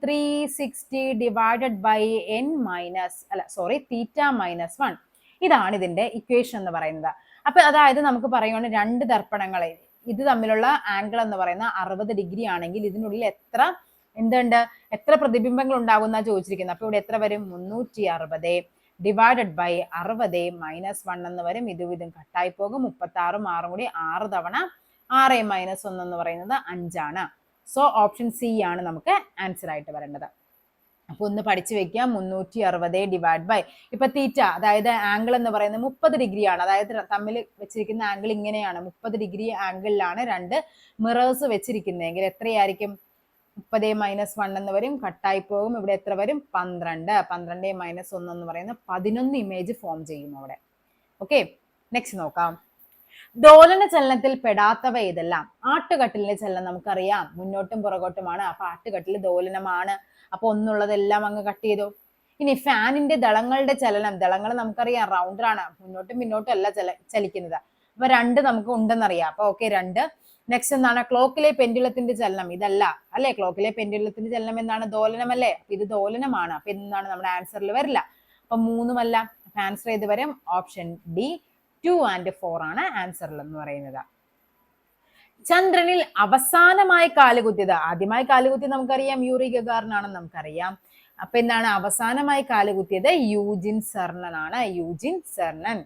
360 ഡിവൈഡഡ് ബൈ θ-1. ഇതാണ് ഇതിന്റെ ഇക്വേഷൻ എന്ന് പറയുന്നത്. അപ്പൊ അതായത് നമുക്ക് പറയുകയാണ് 2 ദർപ്പണങ്ങളെ ഇത് തമ്മിലുള്ള ആംഗിൾ എന്ന് പറയുന്നത് 60 ഡിഗ്രി ആണെങ്കിൽ ഇതിനുള്ളിൽ എത്ര പ്രതിബിംബങ്ങൾ ഉണ്ടാകുന്ന ചോദിച്ചിരിക്കുന്നത്. അപ്പൊ ഇവിടെ എത്ര വരും? 360 ഡിവൈഡഡ് ബൈ 60 - 1 എന്ന് വരും. ഇതും കട്ടായി പോകും. 36 6 കൂടി 6 തവണ 6 - 1 എന്ന് പറയുന്നത് 5 ആണ്. സോ ഓപ്ഷൻ സി ആണ് നമുക്ക് ആൻസർ ആയിട്ട് വരേണ്ടത്. അപ്പൊ ഒന്ന് പഠിച്ചു വെക്കുക. 360 ഡിവൈഡ് ബൈ, ഇപ്പൊ തീറ്റ അതായത് ആംഗിൾ എന്ന് പറയുന്നത് 30 ഡിഗ്രി ആണ്. അതായത് തമ്മിൽ വെച്ചിരിക്കുന്ന ആംഗിൾ ഇങ്ങനെയാണ്. 30 ഡിഗ്രി ആംഗിളിലാണ് 2 മിറേഴ്സ് വെച്ചിരിക്കുന്നതെങ്കിൽ എത്രയായിരിക്കും? 30 - 1 എന്ന് വരും, കട്ടായി പോകും. ഇവിടെ എത്ര വരും? 12. 12 - 1 എന്ന് പറയുന്നത് 11 ഇമേജ് ഫോം ചെയ്യും അവിടെ. ഓക്കെ, നെക്സ്റ്റ് നോക്കാം. ദോലന ചലനത്തിൽ പെടാത്തവ ഏതെല്ലാം? ആട്ടുകട്ടിലിന്റെ ചലനം നമുക്കറിയാം, മുന്നോട്ടും പുറകോട്ടുമാണ്. അപ്പൊ ആട്ടുകട്ടിൽ ദോലനമാണ്. അപ്പൊ ഒന്നുള്ളതെല്ലാം അങ്ങ് കട്ട് ചെയ്തു. ഇനി ഫാനിന്റെ ദളങ്ങളുടെ ചലനം, ദളങ്ങൾ നമുക്കറിയാം റൗണ്ടറാണ്, മുന്നോട്ടും പിന്നോട്ടും അല്ല ചലിക്കുന്നത്. അപ്പൊ 2 നമുക്ക് ഉണ്ടെന്നറിയാം. അപ്പൊ ഓക്കെ 2. നെക്സ്റ്റ് എന്താണ്? ക്ലോക്കിലെ പെൻഡുലത്തിന്റെ ചലനം, ഇതല്ല അല്ലെ? ക്ലോക്കിലെ പെൻഡുലത്തിന്റെ ചലനം എന്താണ്? ദോലനമല്ലേ? അപ്പൊ ഇത് ദോലനമാണ്. അപ്പൊ എന്താണ് നമ്മുടെ ആൻസറിൽ വരില്ല. അപ്പൊ 3ഉമല്ല. ആൻസർ ചെയ്ത് വരും ഓപ്ഷൻ ഡി 2 and 4 ആണ് ആൻസറിൽ എന്ന് പറയുന്നത്. ചന്ദ്രനിൽ അവസാനമായി കാലുകുത്തിയത്, ആദ്യമായി കാലുകുത്തിയത് നമുക്കറിയാം യൂറി ഗഗാറിൻ ആണെന്ന് നമുക്കറിയാം. അപ്പൊ എന്താണ് അവസാനമായി കാലുകുത്തിയത്? യൂജിൻ സെർണൻ ആണ്. യൂജിൻ സെർണൻ.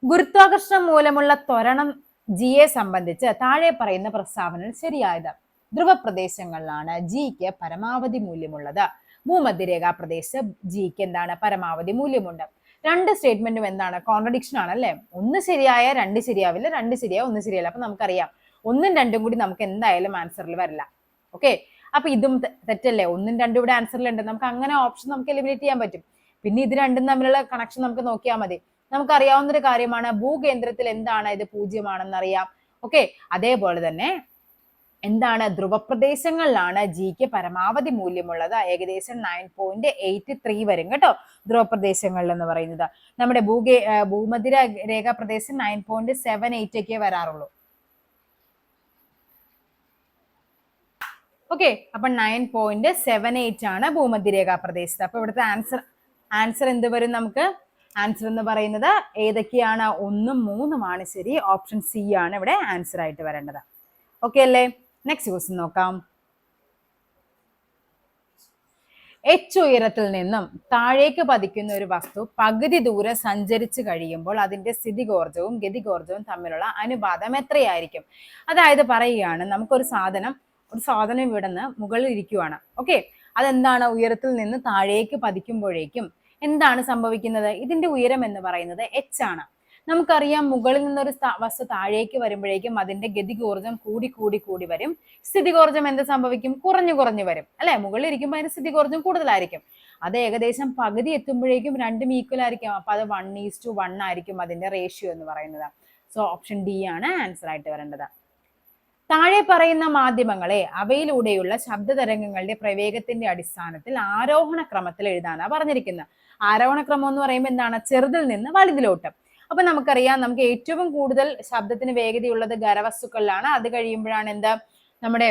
ഗുരുത്വാകർഷണം മൂലമുള്ള ത്വരണം ജിയെ സംബന്ധിച്ച് താഴെ പറയുന്ന പ്രസ്താവന ശരിയായത്? ധ്രുവപ്രദേശങ്ങളിലാണ് ജിക്ക് പരമാവധി മൂല്യമുള്ളത്. ഭൂമധ്യരേഖാ പ്രദേശത്ത് ജിക്ക് എന്താണ്? പരമാവധി മൂല്യമുണ്ട്. 2 സ്റ്റേറ്റ്മെന്റും എന്താണ്? കോൺട്രഡിക്ഷൻ ആണ് അല്ലെ? 1 ശരിയായ 2 ശരിയാവില്ല, 2 ശരിയായ 1 ശരിയല്ല. അപ്പൊ നമുക്കറിയാം 1ഉം 2ഉം കൂടി നമുക്ക് എന്തായാലും ആൻസറിൽ വരില്ല. ഓക്കെ, അപ്പൊ ഇതും തെറ്റല്ലേ? 1ഉം 2ഉം ഇവിടെ ആൻസറിലുണ്ട്. നമുക്ക് അങ്ങനെ ഓപ്ഷൻ നമുക്ക് എലിമിനേറ്റ് ചെയ്യാൻ പറ്റും. പിന്നെ ഇത് രണ്ടും തമ്മിലുള്ള കണക്ഷൻ നമുക്ക് നോക്കിയാൽ മതി. നമുക്കറിയാവുന്ന ഒരു കാര്യമാണ് ഭൂകേന്ദ്രത്തിൽ എന്താണ്? ഇത് 0 ആണെന്ന് അറിയാം. ഓക്കെ, അതേപോലെ തന്നെ എന്താണ്? ധ്രുവപ്രദേശങ്ങളിലാണ് ജിക്ക് പരമാവധി മൂല്യമുള്ളത്. ഏകദേശം 9.83 വരും കേട്ടോ ധ്രുവപ്രദേശങ്ങളിൽ എന്ന് പറയുന്നത്. നമ്മുടെ ഭൂമധ്യരേഖാ പ്രദേശം 9.78 ഒക്കെ വരാറുള്ളൂ. ഓക്കെ, അപ്പൊ 9.78 ആണ് ഭൂമധ്യരേഖാ പ്രദേശത്ത്. അപ്പൊ ഇവിടുത്തെ ആൻസർ എന്ത് വരും? നമുക്ക് ആൻസർ എന്ന് പറയുന്നത് ഏതൊക്കെയാണ്? 1ഉം 3ഉം ആണ് ശരി. ഓപ്ഷൻ സി ആണ് ഇവിടെ ആൻസർ ആയിട്ട് വരേണ്ടത്. ഓക്കെ അല്ലേ? നെക്സ്റ്റ് ക്വസ്റ്റ്യൻ നോക്കാം. h ഉയരത്തിൽ നിന്നും താഴേക്ക് പതിക്കുന്ന ഒരു വസ്തു പകുതി ദൂരം സഞ്ചരിച്ചു കഴിയുമ്പോൾ അതിന്റെ സ്ഥിതികോർജവും ഗതികോർജവും തമ്മിലുള്ള അനുപാതം എത്രയായിരിക്കും? അതായത് പറയുകയാണ് നമുക്കൊരു സാധനം ഇവിടുന്ന് മുകളിൽ ഇരിക്കുവാണ്. ഓക്കെ, അതെന്താണ്? ഉയരത്തിൽ നിന്ന് താഴേക്ക് പതിക്കുമ്പോഴേക്കും എന്താണ് സംഭവിക്കുന്നത്? ഇതിന്റെ ഉയരം എന്ന് പറയുന്നത് h ആണ്. നമുക്കറിയാം മുകളിൽ നിന്നൊരു വസ്തു താഴേക്ക് വരുമ്പോഴേക്കും അതിന്റെ ഗതികോർജം കൂടി വരും. സ്ഥിതികോർജം എന്ത് സംഭവിക്കും? കുറഞ്ഞു വരും അല്ലെ? മുകളിൽ ഇരിക്കുമ്പോൾ അതിന്റെ സ്ഥിതികോർജം കൂടുതലായിരിക്കും. അത് ഏകദേശം പകുതി എത്തുമ്പോഴേക്കും 2ഉം ഈക്വൽ ആയിരിക്കും. അപ്പൊ അത് 1:1 ആയിരിക്കും അതിന്റെ റേഷ്യോ എന്ന് പറയുന്നത്. സോ ഓപ്ഷൻ ഡി ആണ് ആൻസർ ആയിട്ട് വരേണ്ടത്. താഴെ പറയുന്ന മാധ്യമങ്ങളെ അവയിലൂടെയുള്ള ശബ്ദ തരംഗങ്ങളുടെ പ്രവേഗത്തിന്റെ അടിസ്ഥാനത്തിൽ ആരോഹണ ക്രമത്തിൽ എഴുതാനാണ് പറഞ്ഞിരിക്കുന്നത്. ആരോഹണ ക്രമം എന്ന് പറയുമ്പോൾ എന്താണ്? ചെറുതിൽ നിന്ന് വലുതിലോട്ട്. അപ്പൊ നമുക്കറിയാം നമുക്ക് ഏറ്റവും കൂടുതൽ ശബ്ദത്തിന് വേഗതയുള്ളത് ഖരവസ്തുക്കളിലാണ്. അത് കഴിയുമ്പോഴാണ് എന്താ? നമ്മുടെ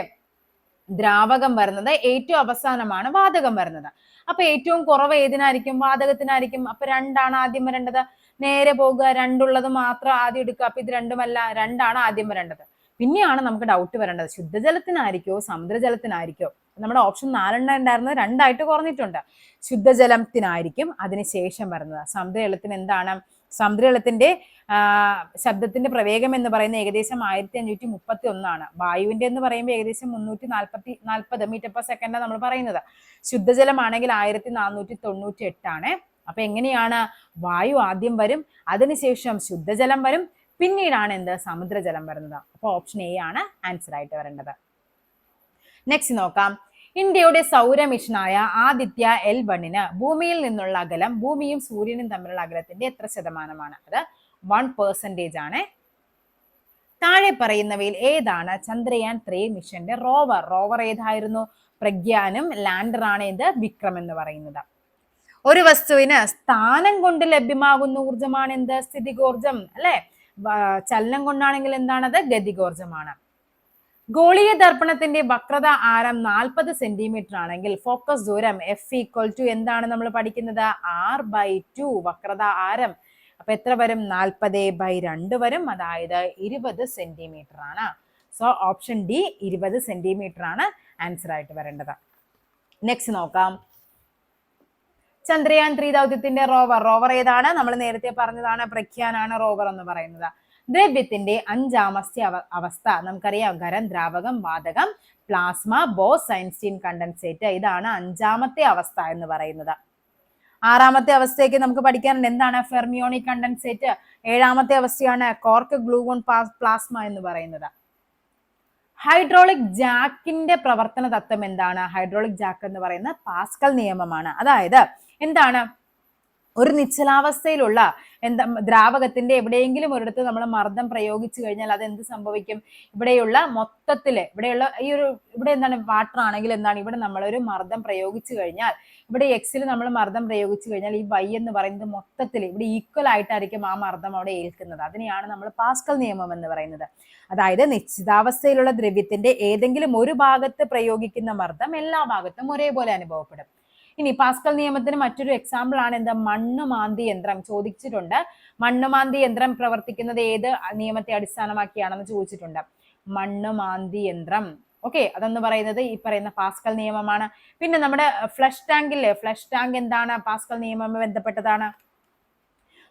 ദ്രാവകം വരുന്നത്. ഏറ്റവും അവസാനമാണ് വാതകം വരുന്നത്. അപ്പൊ ഏറ്റവും കുറവ് ഏതിനായിരിക്കും? വാതകത്തിനായിരിക്കും. അപ്പൊ 2 ആണ് ആദ്യം വരേണ്ടത്. നേരെ പോകുക, 2 ഉള്ളത് മാത്രം ആദ്യം എടുക്കുക. അപ്പൊ ഇത് 2ഉമല്ല, 2 ആണ് ആദ്യം വരേണ്ടത്. പിന്നെയാണ് നമുക്ക് ഡൗട്ട് വരേണ്ടത് ശുദ്ധജലത്തിനായിരിക്കോ സമുദ്രജലത്തിനായിരിക്കോ? നമ്മുടെ ഓപ്ഷൻ 4 ഉണ്ടായിരുന്നത് 2 ആയിട്ട് കുറഞ്ഞിട്ടുണ്ട്. ശുദ്ധജലത്തിനായിരിക്കും അതിനുശേഷം വരുന്നത്. സമുദ്രജലത്തിന് എന്താണ്? സമുദ്രജലത്തിന്റെ ശബ്ദത്തിന്റെ പ്രവേഗം എന്ന് പറയുന്നത് ഏകദേശം 1531 വായുവിന്റെ എന്ന് പറയുമ്പോൾ ഏകദേശം 340 മീറ്റർ പെർ സെക്കൻഡ് നമ്മൾ പറയുന്നത്. ശുദ്ധജലമാണെങ്കിൽ 1498. അപ്പൊ എങ്ങനെയാണ്? വായു ആദ്യം വരും, അതിനുശേഷം ശുദ്ധജലം വരും, പിന്നീടാണ് എന്ത്? സമുദ്രജലം വരുന്നത്. അപ്പൊ ഓപ്ഷൻ എ ആണ് ആൻസർ ആയിട്ട് വരേണ്ടത്. നെക്സ്റ്റ് നോക്കാം. ഇന്ത്യയുടെ സൗര മിഷനായ ആദിത്യ L1 ഭൂമിയിൽ നിന്നുള്ള അകലം ഭൂമിയും സൂര്യനും തമ്മിലുള്ള അകലത്തിന്റെ എത്ര ശതമാനമാണ്? അത് 1% ആണ്. താഴെ പറയുന്നവയിൽ ഏതാണ് ചന്ദ്രയാൻ 3 മിഷന്റെ റോവർ ഏതായിരുന്നു? പ്രഗ്യാനും ലാൻഡറാണ് ഇത് വിക്രം എന്ന് പറയുന്നത്. ഒരു വസ്തുവിന് സ്ഥാനം കൊണ്ട് ലഭ്യമാകുന്ന ഊർജമാണ് എന്ത്? സ്ഥിതികോർജം അല്ലെ. ചലനം കൊണ്ടാണെങ്കിൽ എന്താണത്? ഗതികോർജമാണ്. ഗോളീയ ദർപ്പണത്തിന്റെ വക്രത ആരം 40 സെന്റിമീറ്റർ ആണെങ്കിൽ ഫോക്കസ് ദൂരം F എന്താണ് നമ്മൾ പഠിക്കുന്നത്? R/2 വക്രത ആരം. അപ്പൊ എത്ര വരും? 40/2 വരും, അതായത് 20 സെന്റിമീറ്റർ ആണ്. സോ ഓപ്ഷൻ ഡി 20 സെന്റിമീറ്റർ ആണ് ആൻസർ ആയിട്ട് വരേണ്ടത്. നെക്സ്റ്റ് നോക്കാം. ചന്ദ്രയാൻ 3 ദൗത്യത്തിന്റെ റോവർ ഏതാണ്? നമ്മൾ നേരത്തെ പറഞ്ഞതാണ്, പ്രഗ്യാനാണ് റോവർ എന്ന് പറയുന്നത്. ദ്രവ്യത്തിന്റെ 5ാമത്തെ അവസ്ഥ നമുക്കറിയാം. ഖരം, ദ്രാവകം, വാതകം, പ്ലാസ്മ, ബോസ് ഐൻസ്റ്റീൻ കണ്ടൻസേറ്റ്. ഇതാണ് 5ാമത്തെ അവസ്ഥ എന്ന് പറയുന്നത്. 6ാമത്തെ അവസ്ഥയ്ക്ക് നമുക്ക് പഠിക്കാനുണ്ട്. എന്താണ്? Fermionic condensate. 7ാമത്തെ അവസ്ഥയാണ് കോർക്ക് ഗ്ലൂവോൺ പ്ലാസ്മ എന്ന് പറയുന്നത്. ഹൈഡ്രോളിക് ജാക്കിന്റെ പ്രവർത്തന തത്വം എന്താണ്? ഹൈഡ്രോളിക് ജാക്ക് എന്ന് പറയുന്ന പാസ്കൽ നിയമമാണ്. അതായത് എന്താണ്? ഒരു നിശ്ചലാവസ്ഥയിലുള്ള ദ്രാവകത്തിന്റെ എവിടെയെങ്കിലും ഒരിടത്ത് നമ്മൾ മർദ്ദം പ്രയോഗിച്ചു കഴിഞ്ഞാൽ അത് എന്ത് സംഭവിക്കും? ഇവിടെയുള്ള മൊത്തത്തില് ഇവിടെ എന്താണ്? വാട്ടർ ആണെങ്കിൽ എന്താണ്? ഇവിടെ നമ്മളൊരു മർദ്ദം പ്രയോഗിച്ചു കഴിഞ്ഞാൽ, ഇവിടെ എക്സിൽ നമ്മൾ മർദ്ദം പ്രയോഗിച്ചു കഴിഞ്ഞാൽ ഈ വൈ എന്ന് പറയുന്നത് മൊത്തത്തിൽ ഇവിടെ ഈക്വൽ ആയിട്ടായിരിക്കും ആ മർദ്ദം അവിടെ ഏൽക്കുന്നത്. അതിനെയാണ് നമ്മൾ പാസ്കൽ നിയമം എന്ന് പറയുന്നത്. അതായത് നിശ്ചിതാവസ്ഥയിലുള്ള ദ്രവ്യത്തിന്റെ ഏതെങ്കിലും ഒരു ഭാഗത്ത് പ്രയോഗിക്കുന്ന മർദ്ദം എല്ലാ ഭാഗത്തും ഒരേപോലെ അനുഭവപ്പെടും. ഇനി പാസ്കൽ നിയമത്തിന് മറ്റൊരു എക്സാമ്പിൾ ആണ് എന്താ? മണ്ണുമാന്തി യന്ത്രം ചോദിച്ചിട്ടുണ്ട്. മണ്ണുമാന്തി യന്ത്രം പ്രവർത്തിക്കുന്നത് ഏത് നിയമത്തെ അടിസ്ഥാനമാക്കിയാണെന്ന് ചോദിച്ചിട്ടുണ്ട്. മണ്ണുമാന്തി യന്ത്രം, ഓക്കെ, അതെന്ന് പറയുന്നത് ഈ പറയുന്ന പാസ്കൽ നിയമമാണ്. പിന്നെ നമ്മുടെ ഫ്ലഷ് ടാങ്ക് എന്താണ്? പാസ്കൽ നിയമവുമായി ബന്ധപ്പെട്ടതാണ്.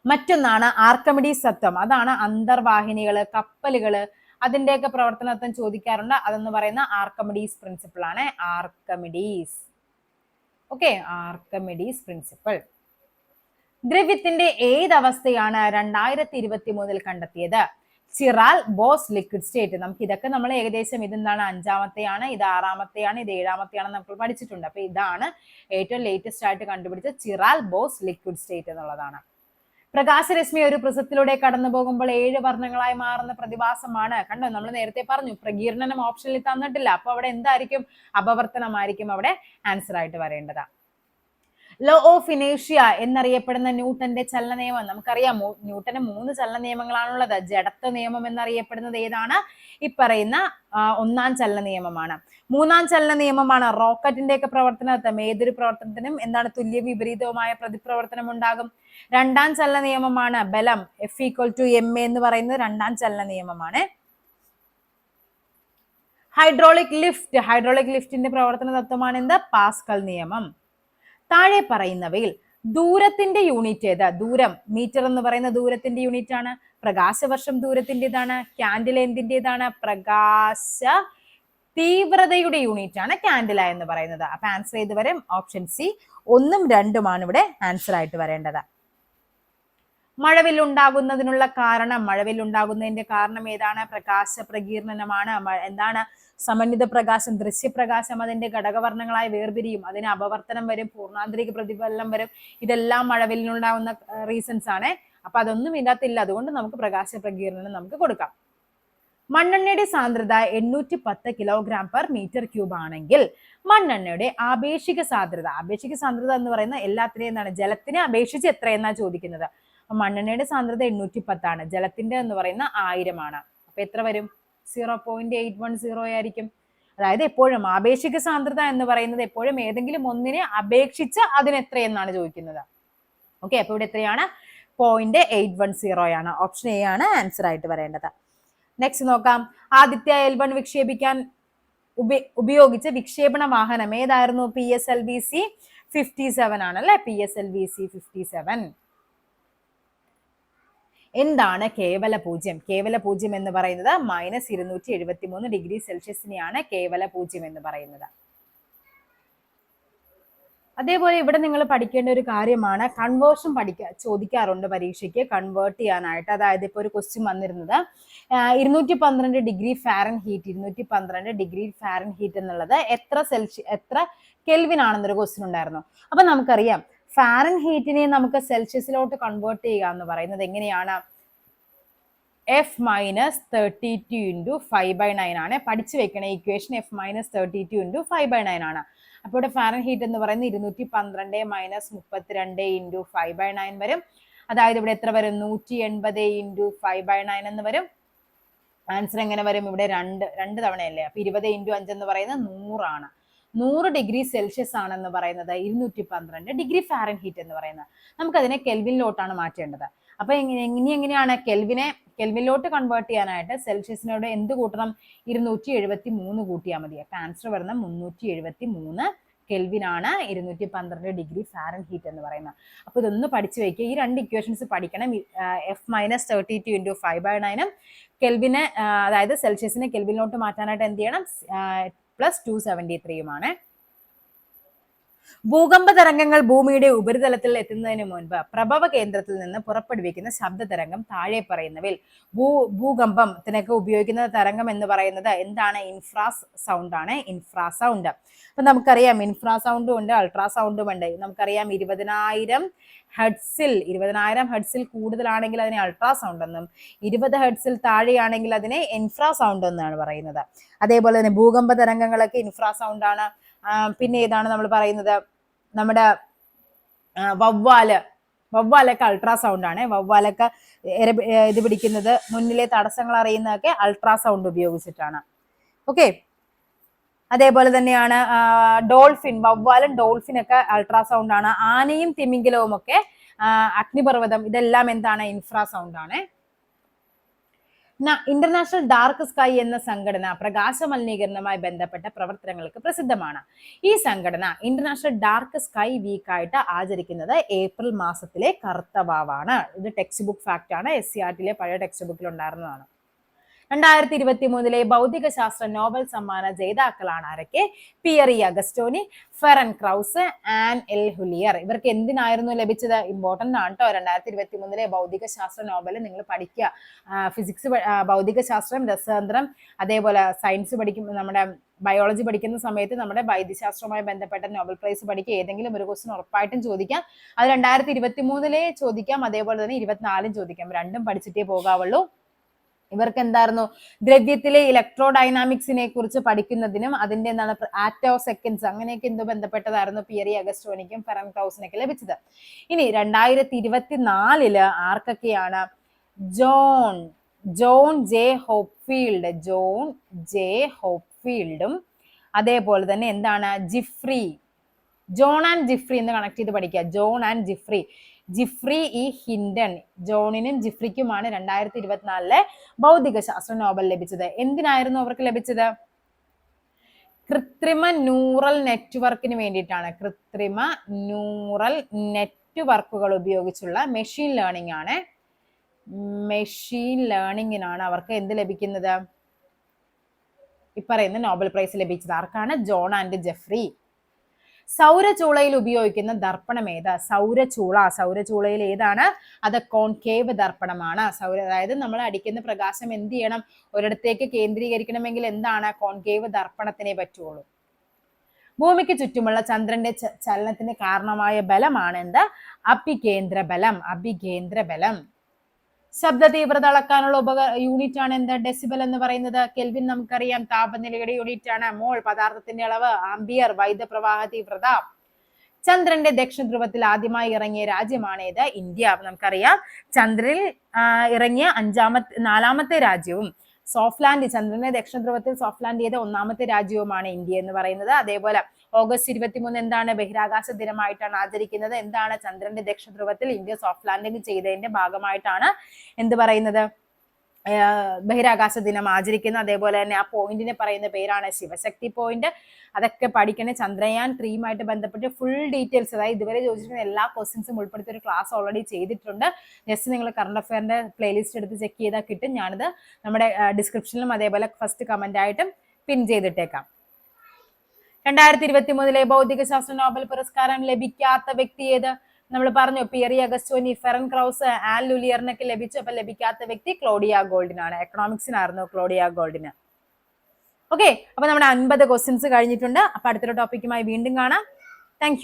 മറ്റൊന്നാണ് ആർക്കമിഡീസ് തത്വം. അതാണ് അന്തർവാഹിനികള്, കപ്പലുകള്, അതിന്റെയൊക്കെ പ്രവർത്തനത്വം ചോദിക്കാറുണ്ട്. അതെന്ന് പറയുന്ന ആർക്കമിഡീസ് പ്രിൻസിപ്പിൾ ആണ്. Archimedes principle. ദ്രവ്യത്തിന്റെ ഏതവസ്ഥയാണ് 2023 കണ്ടെത്തിയത്? Chiral Bose liquid state. നമുക്ക് ഇതൊക്കെ നമ്മൾ ഏകദേശം ഇതെന്താണ്? 5ാമത്തെയാണ്, ഇത് 6ാമത്തെയാണ്, ഇത് 7ാമത്തെയാണ് നമ്മൾ പഠിച്ചിട്ടുണ്ട്. അപ്പൊ ഇതാണ് ഏറ്റവും ലേറ്റസ്റ്റ് ആയിട്ട് കണ്ടുപിടിച്ച ചിറാൽ ബോസ് ലിക്വിഡ് സ്റ്റേറ്റ് എന്നുള്ളതാണ്. പ്രകാശരശ്മി ഒരു പ്രിസത്തിലൂടെ കടന്നു പോകുമ്പോൾ 7 വർണ്ണങ്ങളായി മാറുന്ന പ്രതിഭാസമാണ്. കണ്ടോ, നമ്മൾ നേരത്തെ പറഞ്ഞു പ്രകീർണനം ഓപ്ഷനിൽ തന്നിട്ടില്ല. അപ്പൊ അവിടെ എന്തായിരിക്കും? അപവർത്തനമായിരിക്കും അവിടെ ആൻസർ ആയിട്ട് വരേണ്ടത്. ലോ ഓഫ് ഇനേഷ്യ എന്നറിയപ്പെടുന്ന ന്യൂട്ടന്റെ ചലന നിയമം നമുക്കറിയാം. ന്യൂട്ടന് 3 ചലന നിയമങ്ങളാണുള്ളത്. ജഡത്വ നിയമം എന്നറിയപ്പെടുന്നത് ഏതാണ്? ഈ പറയുന്ന 1ാം ചലന നിയമമാണ്. 3ാം ചലന നിയമമാണ് റോക്കറ്റിന്റെ ഒക്കെ പ്രവർത്തനത്വം. ഏതൊരു പ്രവർത്തനത്തിനും എന്താണ്? തുല്യ വിപരീതവുമായ പ്രതിപ്രവർത്തനം ഉണ്ടാകും. 2ാം ചലന നിയമമാണ് ബലം. F=ma എന്ന് പറയുന്നത് 2ാം ചലന നിയമമാണ്. ഹൈഡ്രോളിക് ലിഫ്റ്റിന്റെ പ്രവർത്തന തത്വമാണ് എന്ത്? പാസ്കൽ നിയമം. താഴെ പറയുന്നവയിൽ ദൂരത്തിന്റെ യൂണിറ്റ് ഏത്? ദൂരം, മീറ്റർ എന്ന് പറയുന്ന ദൂരത്തിന്റെ യൂണിറ്റ് ആണ്. പ്രകാശവർഷം ദൂരത്തിൻ്റെതാണ്. ക്യാൻഡില എന്തിൻ്റെതാണ്? പ്രകാശ തീവ്രതയുടെ യൂണിറ്റ് ആണ് ക്യാൻഡില എന്ന് പറയുന്നത്. അപ്പൊ ആൻസർ ചെയ്ത് വരും ഓപ്ഷൻ സി. 1ഉം 2ഉമാണ് ഇവിടെ ആൻസർ ആയിട്ട് വരേണ്ടത്. മഴവില്ലുണ്ടാകുന്നതിന്റെ കാരണം ഏതാണ്? പ്രകാശ പ്രകീർണനമാണ്. എന്താണ്? സമന്വിത പ്രകാശം, ദൃശ്യപ്രകാശം അതിന്റെ ഘടകവർണ്ണങ്ങളായി വേർപിരിയും. അതിന് അപവർത്തനം വരും, പൂർണ്ണാന്തരിക പ്രതിഫലനം വരും. ഇതെല്ലാം മഴവില്ലിനുണ്ടാവുന്ന റീസൺസ് ആണ്. അപ്പൊ അതൊന്നും ഇതിനകത്തില്ല. അതുകൊണ്ട് നമുക്ക് പ്രകാശ പ്രകീർണനം നമുക്ക് കൊടുക്കാം. മണ്ണെണ്ണയുടെ സാന്ദ്രത 810 kg/m³ ആണെങ്കിൽ മണ്ണെണ്ണയുടെ ആപേക്ഷിക സാന്ദ്രത എന്ന് പറയുന്ന എല്ലാത്തിനെയും എന്താണ്? ജലത്തിനെ അപേക്ഷിച്ച് എത്രയെന്നാ ചോദിക്കുന്നത്. മണ്ണെണ്ണയുടെ സാന്ദ്രത 810 ആണ്. ജലത്തിന്റെ എന്ന് പറയുന്ന 1000 ആണ്. അപ്പൊ എത്ര വരും? 0.810 ആയിരിക്കും. അതായത് എപ്പോഴും ആപേക്ഷിക സാന്ദ്രത എന്ന് പറയുന്നത് എപ്പോഴും ഏതെങ്കിലും ഒന്നിനെ അപേക്ഷിച്ച് അതിന് എത്രയെന്നാണ് ചോദിക്കുന്നത്. ഓക്കെ, അപ്പൊ ഇവിടെ എത്രയാണ്? 0.810 ആണ്. ഓപ്ഷൻ എ ആണ് ആൻസർ ആയിട്ട് വരേണ്ടത്. നെക്സ്റ്റ് നോക്കാം. ആദിത്യ L1 വിക്ഷേപിക്കാൻ ഉപയോഗിച്ച വിക്ഷേപണ വാഹനം ഏതായിരുന്നു? PSLV-C 57 ആണ് അല്ലെ. PSLV-C 57. എന്താണ് കേവല പൂജ്യം? കേവല പൂജ്യം എന്ന് പറയുന്നത് -273 ഡിഗ്രി സെൽഷ്യസിനെയാണ് കേവല പൂജ്യം എന്ന് പറയുന്നത്. അതേപോലെ ഇവിടെ നിങ്ങൾ പഠിക്കേണ്ട ഒരു കാര്യമാണ് കൺവേർഷൻ ചോദിക്കാറുണ്ട് പരീക്ഷയ്ക്ക് കൺവേർട്ട് ചെയ്യാനായിട്ട്. അതായത് ഇപ്പോൾ ഒരു ക്വസ്റ്റ്യൻ വന്നിരുന്നത് 212 ഡിഗ്രി ഫാരൻഹീറ്റ് 212 ഡിഗ്രി ഫാരൻഹീറ്റ് എന്നുള്ളത് എത്ര കെൽവിൻ ആണെന്നൊരു ക്വസ്റ്റ്യൻ ഉണ്ടായിരുന്നു. അപ്പൊ നമുക്കറിയാം ഫാരൻഹീറ്റിനെ നമുക്ക് സെൽഷ്യസിലോട്ട് കൺവേർട്ട് ചെയ്യുക എന്ന് പറയുന്നത് എങ്ങനെയാണ്? F-32 ഇൻറ്റു 5/9 ആണ്. പഠിച്ചു വെക്കണ ഇക്വേഷൻ F-32 ഇൻറ്റു 5/9 ആണ്. അപ്പോൾ ഇവിടെ ഫാരൻഹീറ്റ് എന്ന് പറയുന്നത് 212 - 32 ഇൻറ്റു 5/9 വരും. അതായത് ഇവിടെ എത്ര വരും? 180 ഇൻറ്റു 5/9 എന്ന് വരും. ആൻസർ എങ്ങനെ വരും? ഇവിടെ രണ്ട് തവണയല്ലേ, അപ്പൊ 20 ഇൻറ്റു 5 എന്ന് പറയുന്നത് 100 ആണ്. 100 ഡിഗ്രി സെൽഷ്യസ് ആണെന്ന് പറയുന്നത് 212 ഡിഗ്രി ഫാരൻഹീറ്റ് എന്ന് പറയുന്നത്. നമുക്കതിനെ കെൽവിനിലോട്ടാണ് മാറ്റേണ്ടത്. അപ്പൊ എങ്ങനെയാണ് കെൽവിനിലോട്ട് കൺവേർട്ട് ചെയ്യാനായിട്ട് സെൽഷ്യസിനോട് എന്ത് കൂട്ടണം? 273 കൂട്ടിയാൽ മതി. അപ്പൊ ആൻസർ വരുന്ന 373 കെൽവിനാണ് 212 ഡിഗ്രി ഫാരൻഹീറ്റ് എന്ന് പറയുന്നത്. അപ്പൊ ഇതൊന്ന് പഠിച്ചു വെക്കുക. ഈ രണ്ട് ഇക്വേഷൻസ് പഠിക്കണം. F-32 ഇൻറ്റു 5/9 കെൽവിനെ അതായത് സെൽഷ്യസിനെ കെൽവിനിലോട്ട് മാറ്റാനായിട്ട് എന്ത് ചെയ്യണം? +273 ഭൂകമ്പ തരംഗങ്ങൾ ഭൂമിയുടെ ഉപരിതലത്തിൽ എത്തുന്നതിന് മുൻപ് പ്രഭവ കേന്ദ്രത്തിൽ നിന്ന് പുറപ്പെടുവിക്കുന്ന ശബ്ദ തരംഗം താഴെ പറയുന്നവയിൽ ഭൂകമ്പത്തിനൊക്കെ ഉപയോഗിക്കുന്ന തരംഗം എന്ന് പറയുന്നത് എന്താണ്? ഇൻഫ്രാ സൗണ്ട് ആണ്. ഇൻഫ്രാസൗണ്ട്. അപ്പൊ നമുക്കറിയാം ഇൻഫ്രാസൗണ്ടും ഉണ്ട്, അൾട്രാസൗണ്ടും ഉണ്ട്. നമുക്കറിയാം 20,000 ഹെർട്സിൽ കൂടുതലാണെങ്കിൽ അതിനെ അൾട്രാസൗണ്ട് എന്നും 20 ഹെർട്സിൽ താഴെയാണെങ്കിൽ അതിനെ ഇൻഫ്രാസൗണ്ട് എന്നാണ് പറയുന്നത്. അതേപോലെ തന്നെ ഭൂകമ്പ തരംഗങ്ങളൊക്കെ ഇൻഫ്രാസൗണ്ട് ആണ്. പിന്നെ ഏതാണ് നമ്മൾ പറയുന്നത്? നമ്മുടെ വവ്വാലൊക്കെ അൾട്രാസൗണ്ട് ആണ്. വവ്വാലൊക്കെ ഇത് പിടിക്കുന്നത്, മുന്നിലെ തടസ്സങ്ങൾ അറിയുന്നതൊക്കെ അൾട്രാസൗണ്ട് ഉപയോഗിച്ചിട്ടാണ്. ഓക്കെ. അതേപോലെ തന്നെയാണ് വവ്വാലും ഡോൾഫിനൊക്കെ അൾട്രാസൗണ്ട് ആണ്. ആനയും തിമിംഗലവും ഒക്കെ അഗ്നിപർവ്വതം ഇതെല്ലാം എന്താണ്? ഇൻഫ്രാസൗണ്ട് ആണ്. ഇന്റർനാഷണൽ ഡാർക്ക് സ്കൈ എന്ന സംഘടന പ്രകാശ മലിനീകരണവുമായി ബന്ധപ്പെട്ട പ്രവർത്തനങ്ങൾക്ക് പ്രസിദ്ധമാണ്. ഈ സംഘടന ഇന്റർനാഷണൽ ഡാർക്ക് സ്കൈ വീക്ക് ആയിട്ട് ആചരിക്കുന്നത് ഏപ്രിൽ മാസത്തിലെ കറുത്ത വാവാണ്. ഇത് ടെക്സ്റ്റ് ബുക്ക് ഫാക്ട് ആണ്. SCERT പഴയ ടെക്സ്റ്റ് ബുക്കിൽ ഉണ്ടായിരുന്നതാണ്. 2023 ഭൗതിക ശാസ്ത്ര നോബൽ സമ്മാന ജേതാക്കളാണ് ആരൊക്കെ? Pierre Agostini, Ferenc Krausz, Anne L'Huillier. ഇവർക്ക് എന്തിനായിരുന്നു ലഭിച്ചത്? ഇമ്പോർട്ടന്റ് ആണ് കേട്ടോ. 2023 ഭൗതിക ശാസ്ത്ര നോബൽ നിങ്ങൾ പഠിക്കുക. ഫിസിക്സ്, ഭൗതിക ശാസ്ത്രം, രസതന്ത്രം, അതേപോലെ സയൻസ് പഠിക്കുമ്പോൾ, നമ്മുടെ ബയോളജി പഠിക്കുന്ന സമയത്ത് നമ്മുടെ വൈദ്യശാസ്ത്രവുമായി ബന്ധപ്പെട്ട നോബൽ പ്രൈസ് പഠിക്കുക. ഏതെങ്കിലും ഒരു ക്വസ്റ്റ്യൻ ഉറപ്പായിട്ടും ചോദിക്കാം. അത് 2023 ചോദിക്കാം, അതേപോലെ തന്നെ 24 ചോദിക്കാം. രണ്ടും പഠിച്ചിട്ടേ പോകാവുള്ളൂ. ഇവർക്ക് എന്തായിരുന്നു? ദ്രവ്യത്തിലെ ഇലക്ട്രോഡൈനാമിക്സിനെ കുറിച്ച് പഠിക്കുന്നതിനും അതിന്റെ എന്താണ് ആറ്റോ സെക്കൻഡ്സ് അങ്ങനെയൊക്കെ എന്തോ ബന്ധപ്പെട്ടതായിരുന്നു പിയറി അഗസ്റ്റോനിക്കും ഫെറൻ ക്രൗസിനൊക്കെ ലഭിച്ചത്. ഇനി 2024 ആർക്കൊക്കെയാണ്? ജോൺ ജെ ഹോപ്ഫീൽഡും അതേപോലെ തന്നെ എന്താണ്? ജോൺ ആൻഡ് ജിഫ്രി എന്ന് കണക്ട് ചെയ്ത് പഠിക്കുക. John and Geoffrey E Hinton. ജോണിനും ജിഫ്രിക്കുമാണ് 2024 ഭൗതിക ശാസ്ത്ര നോബൽ ലഭിച്ചത്. എന്തിനായിരുന്നു അവർക്ക് ലഭിച്ചത്? കൃത്രിമ ന്യൂറൽ നെറ്റ്വർക്കിന് വേണ്ടിയിട്ടാണ്. കൃത്രിമ ന്യൂറൽ നെറ്റ്വർക്കുകൾ ഉപയോഗിച്ചുള്ള മെഷീൻ ലേണിംഗ് ആണ്. മെഷീൻ ലേണിംഗിനാണ് അവർക്ക് എന്ത് ലഭിക്കുന്നത്? ഈ പറയുന്ന നോബൽ പ്രൈസ് ലഭിച്ചത്. ആർക്കാണ്? John and Jeffrey. സൗരചൂളയിൽ ഉപയോഗിക്കുന്ന ദർപ്പണം ഏതാ? സൗരചൂളയിൽ ഏതാണ്? അത് കോൺകേവ് ദർപ്പണമാണ്. അതായത് നമ്മൾ അടിക്കുന്ന പ്രകാശം എന്ത് ചെയ്യണം? ഒരിടത്തേക്ക് കേന്ദ്രീകരിക്കണമെങ്കിൽ എന്താണ്? കോൺകേവ് ദർപ്പണത്തിനെ പറ്റുള്ളൂ. ഭൂമിക്ക് ചുറ്റുമുള്ള ചന്ദ്രന്റെ ചലനത്തിന് കാരണമായ ബലമാണ് എന്ത്? അഭികേന്ദ്ര ബലം. ശബ്ദ തീവ്രത അളക്കാനുള്ള യൂണിറ്റ് ആണ് എന്ത്? ഡെസിബൽ എന്ന് പറയുന്നത്. കെൽവിൻ നമുക്കറിയാം താപനിലയുടെ യൂണിറ്റ് ആണ്. മോൾ പദാർത്ഥത്തിന്റെ അളവ്. ആംബിയർ വൈദ്യുതപ്രവാഹ തീവ്രത. ചന്ദ്രന്റെ ദക്ഷിണ ധ്രുവത്തിൽ ആദ്യമായി ഇറങ്ങിയ രാജ്യമാണ് ഏത്? ഇന്ത്യ. നമുക്കറിയാം ചന്ദ്രനിൽ ഇറങ്ങിയ 4ാമത്തെ രാജ്യവും സോഫ്റ്റ്ലാൻഡ്, ചന്ദ്രന്റെ ദക്ഷിണ ധ്രുവത്തിൽ സോഫ്റ്റ്ലാൻഡ് ചെയ്ത 1ാമത്തെ രാജ്യവുമാണ് ഇന്ത്യ എന്ന് പറയുന്നത്. അതേപോലെ ഓഗസ്റ്റ് 23 എന്താണ്? ബഹിരാകാശ ദിനമായിട്ടാണ് ആചരിക്കുന്നത്. എന്താണ്? ചന്ദ്രന്റെ ദക്ഷിണ ധ്രുവത്തിൽ ഇന്ത്യ സോഫ്റ്റ് ലാൻഡിംഗ് ചെയ്തതിന്റെ ഭാഗമായിട്ടാണ് എന്ത് പറയുന്നത്? ബഹിരാകാശ ദിനം ആചരിക്കുന്നത്. അതേപോലെ തന്നെ ആ പോയിന്റിനെ പറയുന്ന പേരാണ് ശിവശക്തി പോയിന്റ്. അതൊക്കെ പഠിക്കണേ. ചന്ദ്രയാൻ 3 ബന്ധപ്പെട്ട് ഫുൾ ഡീറ്റെയിൽസ്, അതായത് ഇതുവരെ ചോദിച്ചിരിക്കുന്ന എല്ലാ ക്വസ്റ്റ്യൻസും ഉൾപ്പെടുത്തിയ ഒരു ക്ലാസ് ഓൾറെഡി ചെയ്തിട്ടുണ്ട്. ജസ്റ്റ് നിങ്ങൾ കറണ്ട് അഫയറിന്റെ പ്ലേലിസ്റ്റ് എടുത്ത് ചെക്ക് ചെയ്താൽ കിട്ടും. ഞാനിത് നമ്മുടെ ഡിസ്ക്രിപ്ഷനിലും അതേപോലെ ഫസ്റ്റ് കമന്റ് ആയിട്ടും പിൻ ചെയ്തിട്ടേക്കാം. 2023 ഭൗതിക ശാസ്ത്ര നോബൽ പുരസ്കാരം ലഭിക്കാത്ത വ്യക്തി ഏത്? നമ്മൾ പറഞ്ഞു Pierre Agostini, Ferenc crows, all ലുലിയറിനൊക്കെ ലഭിച്ചു. അപ്പൊ ലഭിക്കാത്ത വ്യക്തി ക്ലോഡിയ ഗോൾഡിനാണ്. എക്കണോമിക്സിനായിരുന്നു ക്ലോഡിയ ഗോൾഡിന്. ഓക്കെ, അപ്പൊ നമ്മുടെ 50 ക്വസ്റ്റ്യൻസ് കഴിഞ്ഞിട്ടുണ്ട്. അപ്പൊ അടുത്തൊരു ടോപ്പിക്കുമായി വീണ്ടും കാണാം. താങ്ക്